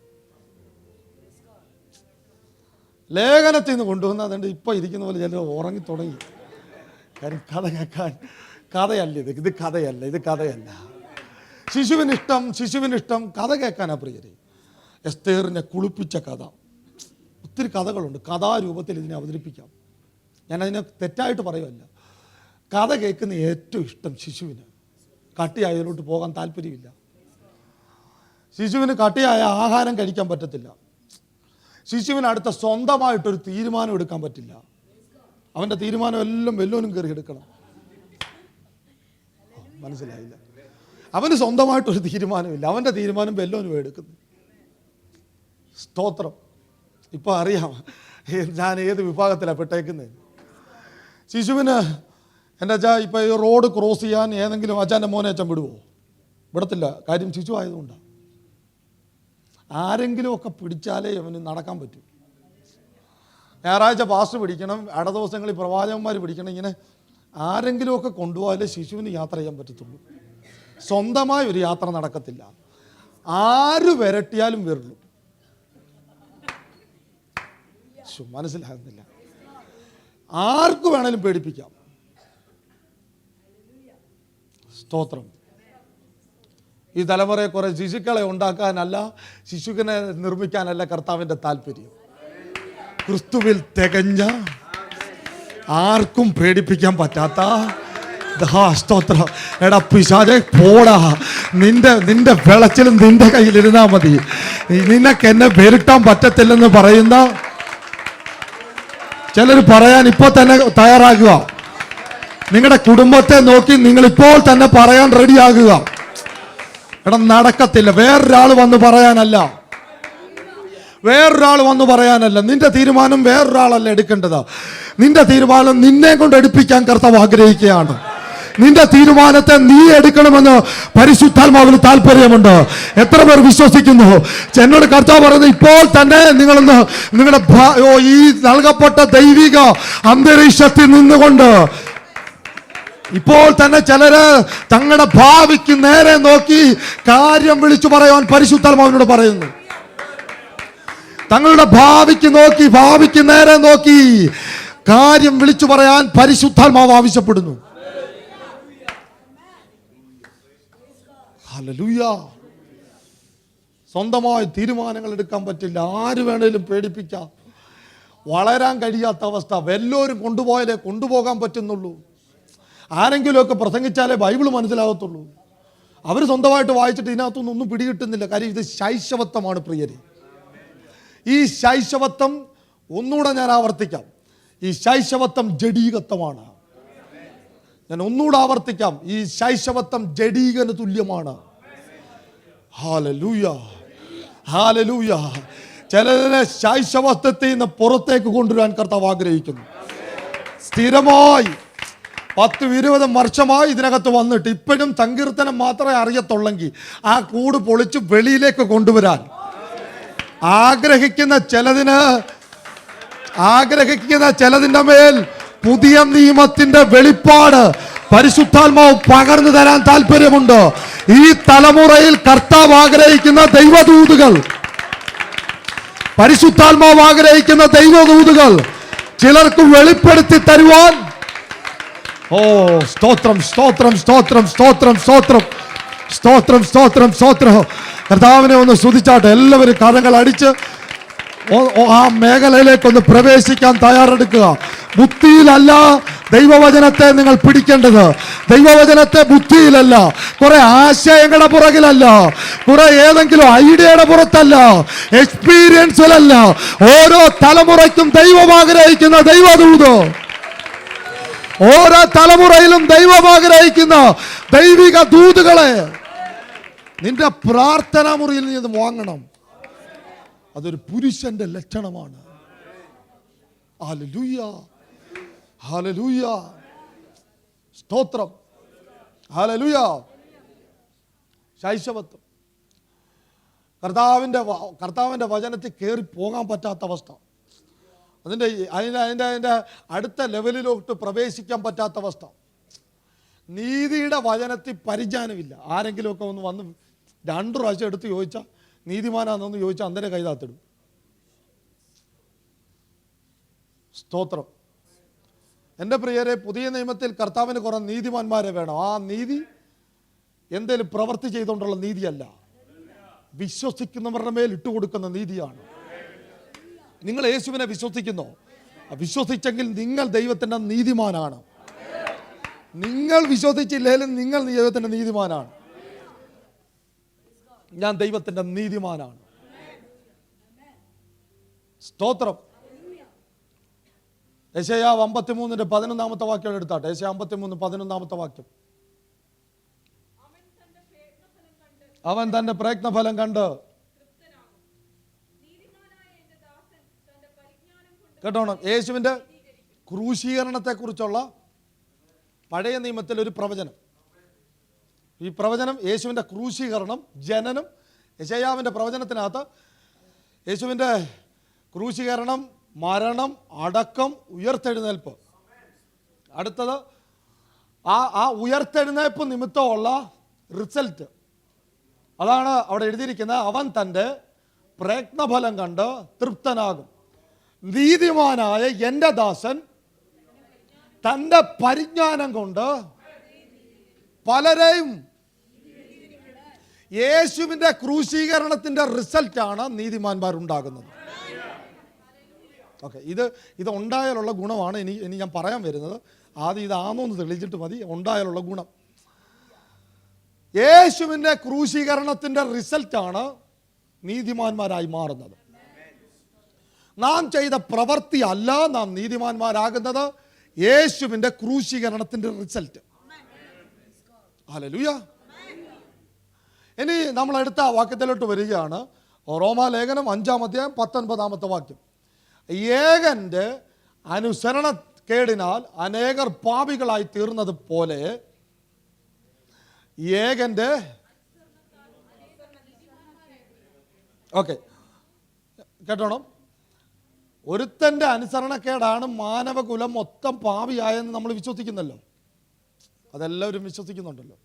ലേഖനത്തിൽ നിന്ന് കൊണ്ടുവന്നാൽ അതുകൊണ്ട് ഇപ്പം ഇരിക്കുന്ന പോലെ ചിലർ ഉറങ്ങി തുടങ്ങി. കാര്യം കഥ കേൾക്കാൻ. കഥയല്ല ഇത് കഥയല്ല, ഇത് കഥയല്ല. ശിശുവിനിഷ്ടം കഥ കേൾക്കാനാ പ്രിയരെ. എസ്തേറിനെ കുളിപ്പിച്ച കഥ. ഒത്തിരി കഥകളുണ്ട്. കഥാരൂപത്തിൽ ഇതിനെ അവതരിപ്പിക്കാം. ഞാനതിനെ തെറ്റായിട്ട് പറയുമല്ല. കഥ കേൾക്കുന്ന ഏറ്റവും ഇഷ്ടം ശിശുവിന്. കട്ടിയായതിലോട്ട് പോകാൻ താല്പര്യമില്ല. ശിശുവിന് കട്ടിയായ ആഹാരം കഴിക്കാൻ പറ്റത്തില്ല. ശിശുവിന് അടുത്ത സ്വന്തമായിട്ടൊരു തീരുമാനം എടുക്കാൻ പറ്റില്ല. അവൻ്റെ തീരുമാനം എല്ലാം വല്ലോനും കയറി എടുക്കണം. മനസ്സിലായില്ല? അവന് സ്വന്തമായിട്ടൊരു തീരുമാനമില്ല. അവൻ്റെ തീരുമാനം വല്ലോനും എടുക്കുന്നു. സ്തോത്രം. ഇപ്പോൾ അറിയാം ഞാൻ ഏത് വിഭാഗത്തിലാണ് പെട്ടേക്കുന്നത്. ശിശുവിന് എൻ്റെ അച്ഛാ ഇപ്പോൾ ഈ റോഡ് ക്രോസ് ചെയ്യാൻ ഏതെങ്കിലും അച്ഛൻ്റെ മോനെ അച്ഛൻ വിടുവോ? വിടത്തില്ല. കാര്യം ശിശു ആയതുകൊണ്ടാണ്. ആരെങ്കിലുമൊക്കെ പിടിച്ചാലേ അവന് നടക്കാൻ പറ്റൂ. ഞായറാഴ്ച പാസ്റ്റർ പിടിക്കണം, ഇട ദിവസങ്ങളിൽ പ്രവാചകന്മാർ പിടിക്കണം. ഇങ്ങനെ ആരെങ്കിലുമൊക്കെ കൊണ്ടുപോയാലേ ശിശുവിന് യാത്ര ചെയ്യാൻ പറ്റത്തുള്ളൂ. സ്വന്തമായ ഒരു യാത്ര നടക്കത്തില്ല. ആര് വിരട്ടിയാലും വരുള്ളൂ. മനസ്സിലാകുന്നില്ല. ആർക്ക് വേണേലും പേടിപ്പിക്കാം. സ്തോത്രം. ഈ തലമുറയെ കുറെ ശിശുക്കളെ ഉണ്ടാക്കാനല്ല, ശിശുവിനെ നിർമ്മിക്കാനല്ല കർത്താവിൻ്റെ താല്പര്യം. ക്രിസ്തുവിൽ തികഞ്ഞ, ആർക്കും പേടിപ്പിക്കാൻ പറ്റാത്ത. സ്തോത്രം. എടാ പിശാചേ പോടാ, നിന്റെ വിളച്ചിലും നിന്റെ കയ്യിലിരുന്നാ മതി, നിനക്ക് എന്നെ പേരിട്ടാൻ പറ്റത്തില്ലെന്ന് പറയുന്ന ചിലർ പറയാൻ ഇപ്പോൾ തന്നെ തയ്യാറാകുക. നിങ്ങളുടെ കുടുംബത്തെ നോക്കി നിങ്ങൾ ഇപ്പോൾ തന്നെ പറയാൻ റെഡിയാകുക. എടാ നടക്കത്തില്ല. വേറൊരാൾ വന്ന് പറയാനല്ല. നിന്റെ തീരുമാനം വേറൊരാളല്ല എടുക്കേണ്ടത്. നിന്റെ തീരുമാനം നിന്നെ കൊണ്ട് എടുപ്പിക്കാൻ കർത്താവ് ആഗ്രഹിക്കുകയാണ്. നിന്റെ തീരുമാനത്തെ നീ എടുക്കണമെന്ന് പരിശുദ്ധാത്മാവിന് താല്പര്യമുണ്ട്. എത്ര പേർ വിശ്വസിക്കുന്നു? എന്നോട് കർത്താവ് പറയുന്നത് ഇപ്പോൾ തന്നെ നിങ്ങളുടെ ഈ നൽകപ്പെട്ട ദൈവിക അന്തരീക്ഷത്തിൽ നിന്നുകൊണ്ട് ഇപ്പോൾ തന്നെ ചിലര് തങ്ങളുടെ ഭാവിക്ക് നേരെ നോക്കി കാര്യം വിളിച്ചു പറയാൻ പരിശുദ്ധാത്മാവിനോട് പറയുന്നു. തങ്ങളുടെ ഭാവിക്ക് നേരെ നോക്കി കാര്യം വിളിച്ചു പറയാൻ പരിശുദ്ധാത്മാവ് ആവശ്യപ്പെടുന്നു. ഹല്ലേലൂയ. സ്വന്തമായി തീരുമാനങ്ങൾ എടുക്കാൻ പറ്റില്ല. ആര് വേണേലും പേടിപ്പിക്കാം. വളരാൻ കഴിയാത്ത അവസ്ഥ. വല്ലവരും കൊണ്ടുപോയാലേ കൊണ്ടുപോകാൻ പറ്റുന്നുള്ളൂ. ആരെങ്കിലുമൊക്കെ പ്രസംഗിച്ചാലേ ബൈബിൾ മനസ്സിലാകത്തുള്ളൂ. അവർ സ്വന്തമായിട്ട് വായിച്ചിട്ട് ഇതിനകത്തൊന്നും ഒന്നും പിടികിട്ടുന്നില്ല. കാര്യം ഇത് ശൈശവത്വമാണ് പ്രിയരെ. ഈ ശൈശവത്വം ഒന്നുകൂടെ ഞാൻ ആവർത്തിക്കാം. ഈ ശൈശവത്വം ജഡീകത്വമാണ്. ഞാൻ ഒന്നുകൂടെ ആവർത്തിക്കാം. ഈ ശൈശവത്വം ജഡീകന് തുല്യമാണ്. ഹല്ലേലൂയ, ഹല്ലേലൂയ. ചിലതിനെ ശൈശവത്വത്തിൽ നിന്ന് പുറത്തേക്ക് കൊണ്ടുവരാൻ കർത്താവ് ആഗ്രഹിക്കുന്നു. സ്ഥിരമായി 10-20 വർഷമായി ഇതിനകത്ത് വന്നിട്ട് ഇപ്പോഴും സങ്കീർത്തനം മാത്രമേ അറിയത്തുള്ളെങ്കിൽ ആ കൂട് പൊളിച്ച് വെളിയിലേക്ക് കൊണ്ടുവരാൻ ആഗ്രഹിക്കുന്ന ചിലതിൻ്റെ മേൽ പുതിയ നിയമത്തിന്റെ വെളിപ്പാട് പരിശുദ്ധാത്മാവ് പകർന്നു തരാൻ താല്പര്യമുണ്ട്. ഈ തലമുറയിൽ കർത്താവ് ആഗ്രഹിക്കുന്ന ദൈവദൂതുകൾ, പരിശുദ്ധാത്മാവ് ആഗ്രഹിക്കുന്ന ദൈവദൂതുകൾ ചിലർക്ക് വെളിപ്പെടുത്തി തരുവാൻ. ഓ സ്തോത്രം, സ്തോത്രം, സ്തോത്രം, സ്തോത്രം, സ്തോത്രം, സ്തോത്രം, സ്തോത്രം, സ്തോത്രം. കർത്താവിനെ ഒന്ന് സ്തുതിച്ചാട്ടെ. എല്ലാവരും കരങ്ങൾ അടിച്ച് ആ മേഖലയിലേക്കൊന്ന് പ്രവേശിക്കാൻ തയ്യാറെടുക്കുക. ബുദ്ധിയിലല്ല ദൈവവചനത്തെ നിങ്ങൾ പിടിക്കേണ്ടത്. ദൈവവചനത്തെ ബുദ്ധിയിലല്ല, കുറെ ആശയങ്ങളുടെ പുറകിലല്ല, കുറെ ഏതെങ്കിലും ഐഡിയയുടെ പുറത്തല്ല, എക്സ്പീരിയൻസിലല്ല. ഓരോ തലമുറയ്ക്കും ദൈവം ആഗ്രഹിക്കുന്ന ദൈവദൂത്, ഓരോ തലമുറയിലും ദൈവം ആഗ്രഹിക്കുന്ന ദൈവിക ദൂതുകളെ നിന്റെ പ്രാർത്ഥനാ മുറിയിൽ നീ വാങ്ങണം. അതൊരു പുരുഷന്റെ ലക്ഷണമാണ്. ഹല്ലേലൂയ, ഹല്ലേലൂയ, സ്തോത്രം, ഹല്ലേലൂയ. ശൈശവത്വം, കർത്താവിൻ്റെ വചനത്തിൽ കയറി പോകാൻ പറ്റാത്ത അവസ്ഥ, അതിൻ്റെ അടുത്ത ലെവലിലോട്ട് പ്രവേശിക്കാൻ പറ്റാത്ത അവസ്ഥ. നീതിയുടെ വചനത്തിൽ പരിജ്ഞാനമില്ല. ആരെങ്കിലുമൊക്കെ ഒന്ന് വന്ന് 2 പ്രാവശ്യം എടുത്ത് ചോദിച്ചാൽ നീതിമാനാണെന്ന് ചോദിച്ചാൽ അന്നേരം കൈതാത്തിടും. സ്തോത്രം. എൻ്റെ പ്രിയരെ, പുതിയ നിയമത്തിൽ കർത്താവിന് കുറെ നീതിമാന്മാരെ വേണം. ആ നീതി എന്തേലും പ്രവൃത്തി ചെയ്തുകൊണ്ടുള്ള നീതിയല്ല, വിശ്വസിക്കുന്നവരുടെ മേൽ ഇട്ടുകൊടുക്കുന്ന നീതിയാണ്. നിങ്ങൾ യേശുവിനെ വിശ്വസിക്കുന്നോ? വിശ്വസിച്ചെങ്കിൽ നിങ്ങൾ ദൈവത്തിൻ്റെ നീതിമാനാണ്. നിങ്ങൾ വിശ്വസിച്ചില്ലെങ്കിലും നിങ്ങൾ ദൈവത്തിൻ്റെ നീതിമാനാണ്. ഞാൻ ദൈവത്തിൻ്റെ നീതിമാനാണ്. സ്തോത്രം. യെശയ്യാവ് 53:11 വാക്യം എടുത്താട്ടെ. യെശയ്യാവ് 53:11 വാക്യം. അവൻ തന്റെ പ്രയത്നഫലം കണ്ട്, കേട്ടോണം, യേശുവിൻ്റെ ക്രൂശീകരണത്തെക്കുറിച്ചുള്ള പഴയ നിയമത്തിൽ ഒരു പ്രവചനം. ഈ പ്രവചനം യേശുവിൻ്റെ ക്രൂശീകരണം, ജനനം, യെശയ്യാവിൻ്റെ പ്രവചനത്തിനകത്ത് യേശുവിൻ്റെ ക്രൂശീകരണം, മരണം, അടക്കം, ഉയർത്തെഴുന്നേൽപ്പ്. അടുത്തത് ആ ഉയർത്തെഴുന്നേൽപ്പ് നിമിത്തമുള്ള റിസൾട്ട്. അതാണ് അവിടെ എഴുതിയിരിക്കുന്നത്. അവൻ തൻ്റെ പ്രയത്നഫലം കണ്ട് തൃപ്തനാകും. നീതിമാനായ എൻ്റെ ദാസൻ തൻ്റെ പരിജ്ഞാനം കൊണ്ട് പലരെയും. യേശുവിൻ്റെ ക്രൂശീകരണത്തിൻ്റെ റിസൾട്ടാണ് നീതിമാന്മാരുണ്ടാകുന്നത്. ഓക്കെ, ഇത് ഉണ്ടായാലുള്ള ഗുണമാണ് ഇനി ഞാൻ പറയാൻ വരുന്നത്. ആദ്യം ഇതാണോന്ന് തെളിയിച്ചിട്ട് മതി. ഉണ്ടായാലുള്ള ഗുണം, യേശുവിൻ്റെ ക്രൂശീകരണത്തിൻ്റെ റിസൾട്ടാണ് നീതിമാന്മാരായി മാറുന്നത്. നാം ചെയ്ത പ്രവൃത്തി അല്ല നാം നീതിമാന്മാരാകുന്നത്, യേശുവിൻ്റെ ക്രൂശീകരണത്തിൻ്റെ റിസൾട്ട്. ഹല്ലേലൂയ. ഇനി നമ്മൾ അടുത്ത വാക്യത്തിലോട്ട് വരികയാണ്. റോമാലേഖനം 5:19 വാക്യം. ഏകന്റെ അനുസരണക്കേടിനാൽ അനേകർ പാപികളായി തീർന്നത് പോലെ ഏകന്റെ, ഓക്കെ കേട്ടോണം, ഒരുത്തൻ്റെ അനുസരണക്കേടാണ് മാനവകുലം മൊത്തം പാപിയായെന്ന് നമ്മൾ വിശ്വസിക്കുന്നല്ലോ. അതെല്ലാവരും വിശ്വസിക്കുന്നുണ്ടല്ലോ.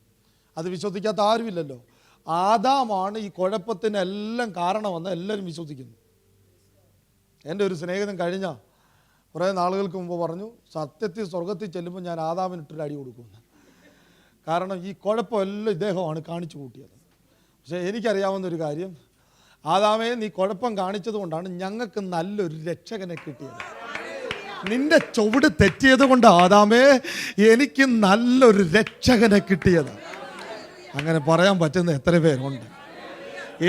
അത് വിശ്വസിക്കാത്ത ആരുമില്ലല്ലോ. ആദാമാണ് ഈ കുഴപ്പത്തിനെല്ലാം കാരണമെന്ന് എല്ലാവരും വിശ്വസിക്കുന്നു. എൻ്റെ ഒരു സ്നേഹിതൻ കഴിഞ്ഞ കുറേ നാളുകൾക്ക് മുമ്പ് പറഞ്ഞു, സത്യത്തിൽ സ്വർഗത്തിൽ ചെല്ലുമ്പോൾ ഞാൻ ആദാമിനിട്ടൊരു അടി കൊടുക്കുമെന്ന്. കാരണം ഈ കുഴപ്പമെല്ലാം ഇദ്ദേഹമാണ് കാണിച്ചു കൂട്ടിയത്. പക്ഷേ എനിക്കറിയാവുന്നൊരു കാര്യം, ആദാമേ നീ കുഴപ്പം കാണിച്ചത് കൊണ്ടാണ് ഞങ്ങൾക്ക് നല്ലൊരു രക്ഷകനെ കിട്ടിയത്. നിന്റെ ചുവട് തെറ്റിയത് കൊണ്ട് ആദാമേ എനിക്ക് നല്ലൊരു രക്ഷകനെ കിട്ടിയത്. അങ്ങനെ പറയാൻ പറ്റുന്ന എത്ര പേരുണ്ട്?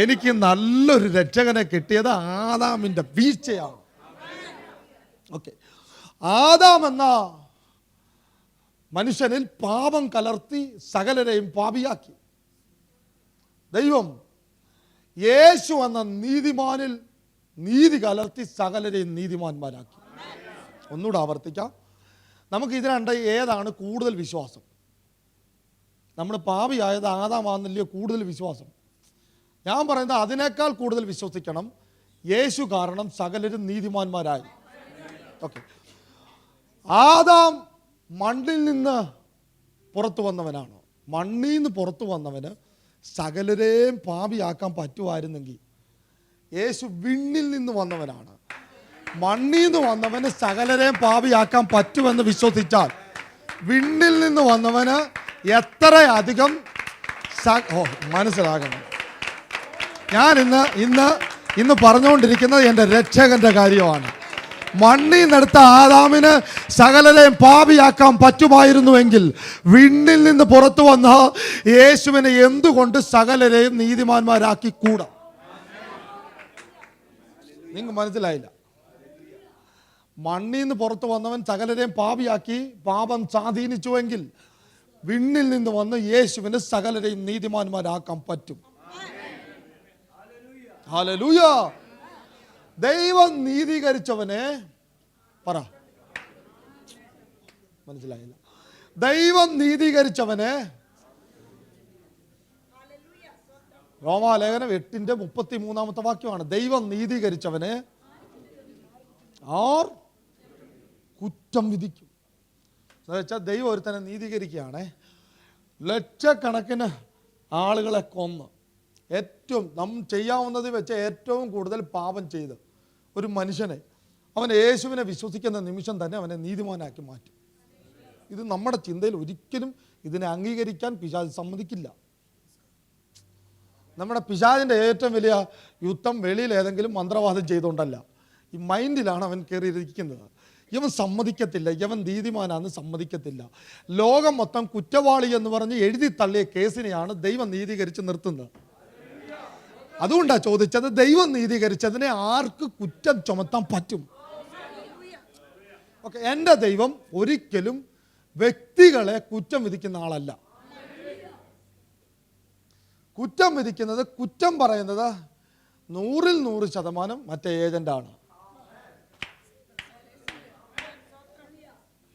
എനിക്ക് നല്ലൊരു രക്ഷകനെ കിട്ടിയത് ആദാമിൻ്റെ വീഴ്ചയാണ്. ഓക്കെ, ആദാം എന്ന മനുഷ്യനിൽ പാപം കലർത്തി സകലരെയും പാപിയാക്കി. ദൈവം യേശു എന്ന നീതിമാനിൽ നീതി കലർത്തി സകലരെയും നീതിമാന്മാരാക്കി. ഒന്നുകൂടെ ആവർത്തിക്കാം. നമുക്ക് ഇതിനുണ്ട് ഏതാണ് കൂടുതൽ വിശ്വാസം? നമ്മൾ പാപിയായത് ആദാമാണെന്നില്ലയോ കൂടുതൽ വിശ്വാസം? ഞാൻ പറയുന്നത് അതിനേക്കാൾ കൂടുതൽ വിശ്വസിക്കണം. യേശു കാരണം സകലരും നീതിമാന്മാരായി. ഓക്കെ, ആദാം മണ്ണിൽ നിന്ന് പുറത്തു വന്നവനാണ്. മണ്ണിൽ നിന്ന് പുറത്തു വന്നവന് സകലരെയും പാപിയാക്കാൻ പറ്റുമായിരുന്നെങ്കിൽ, യേശു വിണ്ണിൽ നിന്ന് വന്നവനാണ്. മണ്ണിൽ നിന്ന് വന്നവന് സകലരെയും പാപിയാക്കാൻ പറ്റുമെന്ന് വിശ്വസിച്ചാൽ, വിണ്ണിൽ നിന്ന് വന്നവന് എത്രയധികം മനസ്സിലാകണം. ഞാൻ ഇന്ന് പറഞ്ഞുകൊണ്ടിരിക്കുന്നത് എൻ്റെ രക്ഷകൻ്റെ കാര്യമാണ്. മണ്ണിൽ നിന്നെടുത്ത ആദാമിന് സകലരെയും പാപിയാക്കാൻ പറ്റുമായിരുന്നുവെങ്കിൽ വിണ്ണിൽ നിന്ന് പുറത്തു വന്ന യേശുവിനെ എന്തുകൊണ്ട് സകലരെയും നീതിമാന്മാരാക്കി കൂടാ? നിങ്ങൾക്ക് മനസ്സിലായില്ല. മണ്ണിൽ നിന്ന് പുറത്തു വന്നവൻ സകലരെയും പാപിയാക്കി പാപം സ്വാധീനിച്ചുവെങ്കിൽ വിണ്ണിൽ നിന്ന് വന്ന് യേശുവിന് സകലരെയും നീതിമാന്മാരാക്കാൻ പറ്റും. ഹല്ലേലൂയ. ദൈവം നീതീകരിച്ചവനെ പറ, മനസ്സിലായില്ല. ദൈവം നീതീകരിച്ചവനെ, റോമാലേഖനം 8:33 വാക്യമാണ്. ദൈവം നീതീകരിച്ചവനെ ആർ കുറ്റം വിധിക്കും. വെച്ചാൽ ദൈവം ഒരുത്തനെ നീതീകരിക്കുകയാണ്. ലക്ഷക്കണക്കിന് ആളുകളെ കൊന്ന് നാം ചെയ്യാവുന്നത് വെച്ച് ഏറ്റവും കൂടുതൽ പാപം ചെയ്ത് ഒരു മനുഷ്യനെ, അവൻ യേശുവിനെ വിശ്വസിക്കുന്ന നിമിഷം തന്നെ അവനെ നീതിമാനാക്കി മാറ്റും. ഇത് നമ്മുടെ ചിന്തയിൽ ഒരിക്കലും ഇതിനെ അംഗീകരിക്കാൻ പിശാച് സമ്മതിക്കില്ല. നമ്മുടെ പിശാചിൻ്റെ ഏറ്റവും വലിയ യുദ്ധം വെളിയിൽ ഏതെങ്കിലും മന്ത്രവാദം ചെയ്തുകൊണ്ടല്ല, ഈ മൈൻഡിലാണ് അവൻ കയറിയിരിക്കുന്നത്. ഇവൻ സമ്മതിക്കത്തില്ല, ഇവൻ നീതിമാനാന്ന് സമ്മതിക്കത്തില്ല. ലോകം മൊത്തം കുറ്റവാളി എന്ന് പറഞ്ഞ് എഴുതി തള്ളിയ കേസിനെയാണ് ദൈവം നീതീകരിച്ച് നിർത്തുന്നത്. അതുകൊണ്ടാണ് ചോദിച്ചത്, ദൈവം നീതീകരിച്ചതിനെ ആർക്ക് കുറ്റം ചുമത്താൻ പറ്റും? ഓക്കെ, എൻ്റെ ദൈവം ഒരിക്കലും വ്യക്തികളെ കുറ്റം വിധിക്കുന്ന ആളല്ല. കുറ്റം വിധിക്കുന്നത്, കുറ്റം പറയുന്നത് 100% മറ്റേ ഏജന്റാണ്.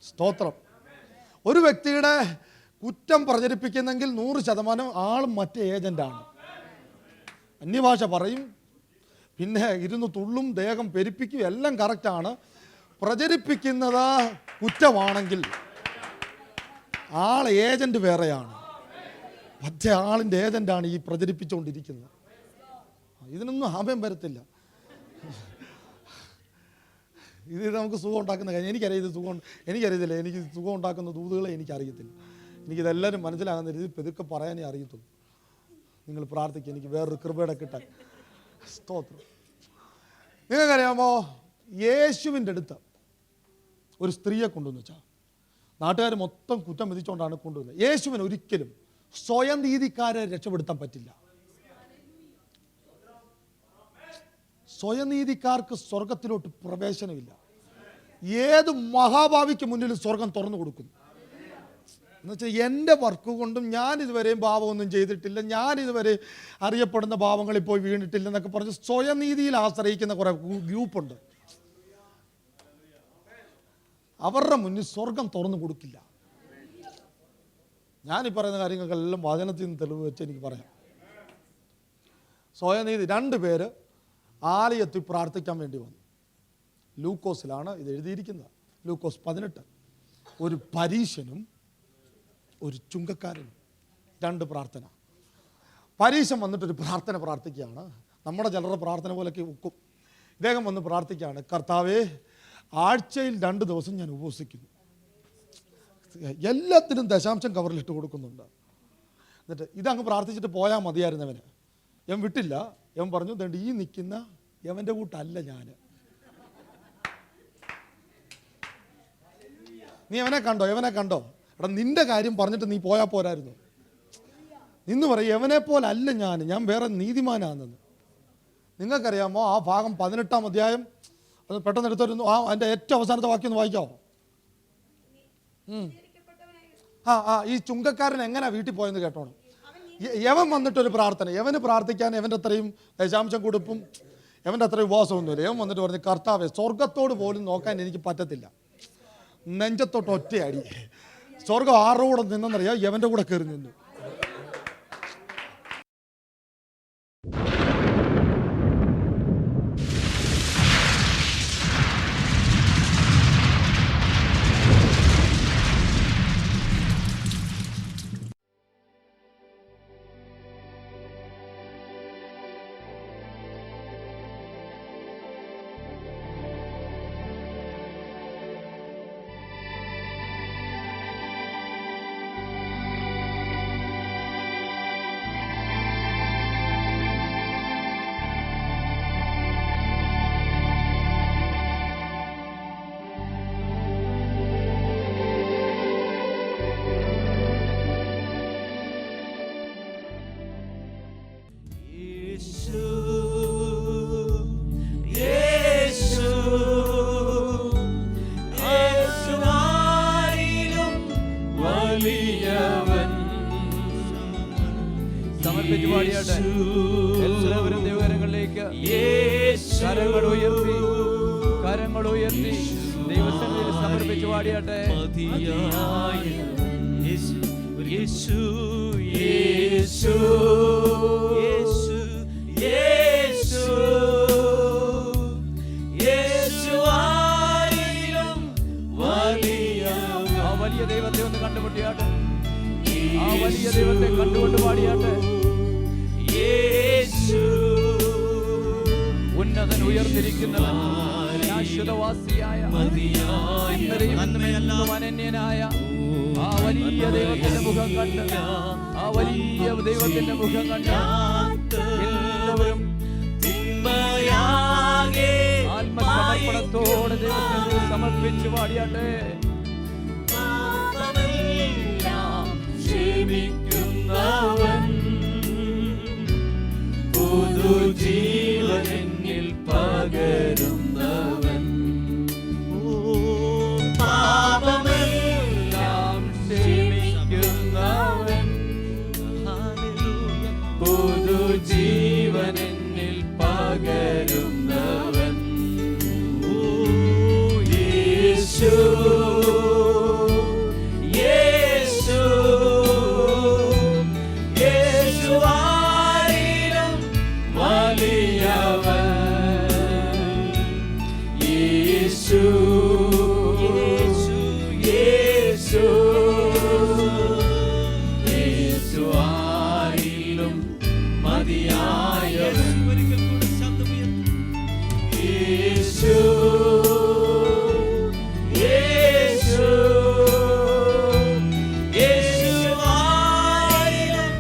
സ്തോത്രം. ഒരു വ്യക്തിയുടെ കുറ്റം പ്രചരിപ്പിക്കുന്നെങ്കിൽ 100% ആളും മറ്റേ ഏജന്റാണ്. അന്യഭാഷ പറയും, പിന്നെ ഇരുന്ന് തുള്ളും, ദേഹം പെരുപ്പിക്കും, എല്ലാം കറക്റ്റാണ്. പ്രചരിപ്പിക്കുന്നത് കുറ്റമാണെങ്കിൽ ആൾ ഏജന്റ് വേറെയാണ്, മറ്റേ ആളിൻ്റെ ഏജന്റാണ് ഈ പ്രചരിപ്പിച്ചുകൊണ്ടിരിക്കുന്നത്. ഇതിനൊന്നും ആമേൻ വരത്തില്ല. ഇത് നമുക്ക് സുഖം ഉണ്ടാക്കുന്ന കാര്യം എനിക്കറിയത്തില്ല. എനിക്ക് സുഖം ഉണ്ടാക്കുന്ന ദൂതുകളെ എനിക്കറിയത്തില്ല. എനിക്കിതെല്ലാവരും മനസ്സിലാകുന്ന രീതിയിൽ പെതുക്കെ പറയാനേ അറിയത്തുള്ളൂ. നിങ്ങൾ പ്രാർത്ഥിക്കുക എനിക്ക് വേറൊരു കൃപയുടെ കിട്ടാൻ. സ്തോത്രം. നിങ്ങൾക്കറിയാമോ, യേശുവിൻ്റെ അടുത്ത് ഒരു സ്ത്രീയെ കൊണ്ടുവന്ന് വെച്ചാൽ നാട്ടുകാർ മൊത്തം കുറ്റം വിധിച്ചുകൊണ്ടാണ് കൊണ്ടുവന്നത്. യേശുവിന് ഒരിക്കലും സ്വയം നീതിക്കാരെ രക്ഷപ്പെടുത്താൻ പറ്റില്ല. സ്വയനീതിക്കാർക്ക് സ്വർഗത്തിലോട്ട് പ്രവേശനമില്ല. ഏത് മഹാഭാവിക്ക് മുന്നിൽ സ്വർഗം തുറന്നു കൊടുക്കുന്നു. എന്നുവെച്ചാൽ എൻ്റെ വർക്ക് കൊണ്ടും ഞാൻ ഇതുവരെയും പാപമൊന്നും ചെയ്തിട്ടില്ല, ഞാൻ ഇതുവരെ അറിയപ്പെടുന്ന പാപങ്ങളിൽ പോയി വീണിട്ടില്ല എന്നൊക്കെ പറഞ്ഞ് സ്വയനീതിയിൽ ആശ്രയിക്കുന്ന കുറേ ഗ്രൂപ്പുണ്ട്. അവരുടെ മുന്നിൽ സ്വർഗം തുറന്നു കൊടുക്കില്ല. ഞാനീ പറയുന്ന കാര്യങ്ങൾക്കെല്ലാം വചനത്തിൽ നിന്ന് തെളിവ് വെച്ച് എനിക്ക് പറയാം. സ്വയനീതി, 2 പേര് ആലയത്തിൽ പ്രാർത്ഥിക്കാൻ വേണ്ടി വന്നു. ലൂക്കോസിലാണ് ഇത് എഴുതിയിരിക്കുന്നത്. ലൂക്കോസ് 18. ഒരു പരീശനും ഒരു ചുങ്കക്കാരനും, 2 പ്രാർത്ഥന. പരീശൻ വന്നിട്ടൊരു പ്രാർത്ഥന പ്രാർത്ഥിക്കുകയാണ്. നമ്മുടെ ചിലരുടെ പ്രാർത്ഥന പോലെയൊക്കെ ഒക്കും. ഇദ്ദേഹം വന്ന് പ്രാർത്ഥിക്കുകയാണ്, കർത്താവേ, ആഴ്ചയിൽ 2 ദിവസം ഞാൻ ഉപവസിക്കുന്നു, എല്ലാത്തിനും ദശാംശം കവറിലിട്ട് കൊടുക്കുന്നുണ്ട്. എന്നിട്ട് ഇതങ്ങ് പ്രാർത്ഥിച്ചിട്ട് പോയാൽ മതിയായിരുന്നവന്. ഞാൻ വിട്ടില്ല. ഞാൻ പറഞ്ഞു, ദണ്ട് ഈ നിൽക്കുന്ന യവൻ്റെ കൂട്ടല്ല ഞാൻ. നീ അവനെ കണ്ടോ? എടാ, നിന്റെ കാര്യം പറഞ്ഞിട്ട് നീ പോയാൽ പോരായിരുന്നു. നിന്ന് പറയും, യവനെ പോലല്ല ഞാൻ വേറെ നീതിമാനാണെന്ന്. നിങ്ങൾക്കറിയാമോ, ആ ഭാഗം 18-ാം അധ്യായം, അത് പെട്ടെന്ന് എടുത്തിരുന്നു. അതിൻ്റെ ഏറ്റവും അവസാനത്തെ വാക്യം ഒന്ന് വായിക്കാമോ? ഈ ചുങ്കക്കാരൻ എങ്ങനെ വീട്ടിൽ പോയെന്ന് കേട്ടോണം. യവൻ വന്നിട്ടൊരു പ്രാർത്ഥന, യവന് പ്രാർത്ഥിക്കാൻ യവൻ്റെ അത്രയും ദശാംശം കൊടുപ്പും യവൻ്റെ അത്രയും ഉപവാസമൊന്നുമില്ല. യവൻ വന്നിട്ട് പറഞ്ഞു, കർത്താവേ, സ്വർഗത്തോട് പോലും നോക്കാൻ എനിക്ക് പറ്റത്തില്ല. നെഞ്ചത്തോട്ട് ഒറ്റയടി. സ്വർഗം ആരുടെ കൂടെ നിന്നെന്നറിയാം? യവൻ്റെ കൂടെ കയറി നിന്നു. പാടിയാട്ടെ. എല്ലാവരും ദൈവകരങ്ങളിലേക്ക് കരങ്ങൾ ഉയർത്തി ദൈവസന്നിധിയിൽ സമർപ്പിച്ച് പാടിയാട്ടെ. യേശു യേശു യേശു യേശു യേശു ആരിലും വലിയ ആ വലിയ ദൈവത്തെ ഒന്ന് കണ്ടുമുട്ടിയാട്ടെ. ആ വലിയ ദൈവത്തെ കണ്ടുകൊണ്ട് പാടിയാട്ടെ. യേശു ഉന്നതൻ ഉയർന്നിരിക്കുന്നവൻ, ശാശ്വതവാസിയായ, ഇന്നലെയും ഇന്നും അനന്യനായ ആ വലിയ ദൈവത്തിന്റെ മുഖം കണ്ട്, ആ വലിയ ദൈവത്തിന്റെ മുഖം കണ്ട് എല്ലാവരും ആത്മസമർപ്പണത്തോടെ ദൈവത്തെ സമർപ്പിച്ച് പാടിയാട്ടെ. ക്ഷമിക്കുന്നവൻ പുതുജീവനിൽ പകരുന്നവൻ, പാപമെല്ലാം ക്ഷമിക്കുന്നവൻ, പുതുജീവനിൽ പകരുന്നവൻ. യേശു യേശു യേശു ആരിലും വലിയവൻ. യേശു യേശു യേശു യേശു ആരിലും മതിയായവൻ. യേശു യേശു യേശു ആരിലും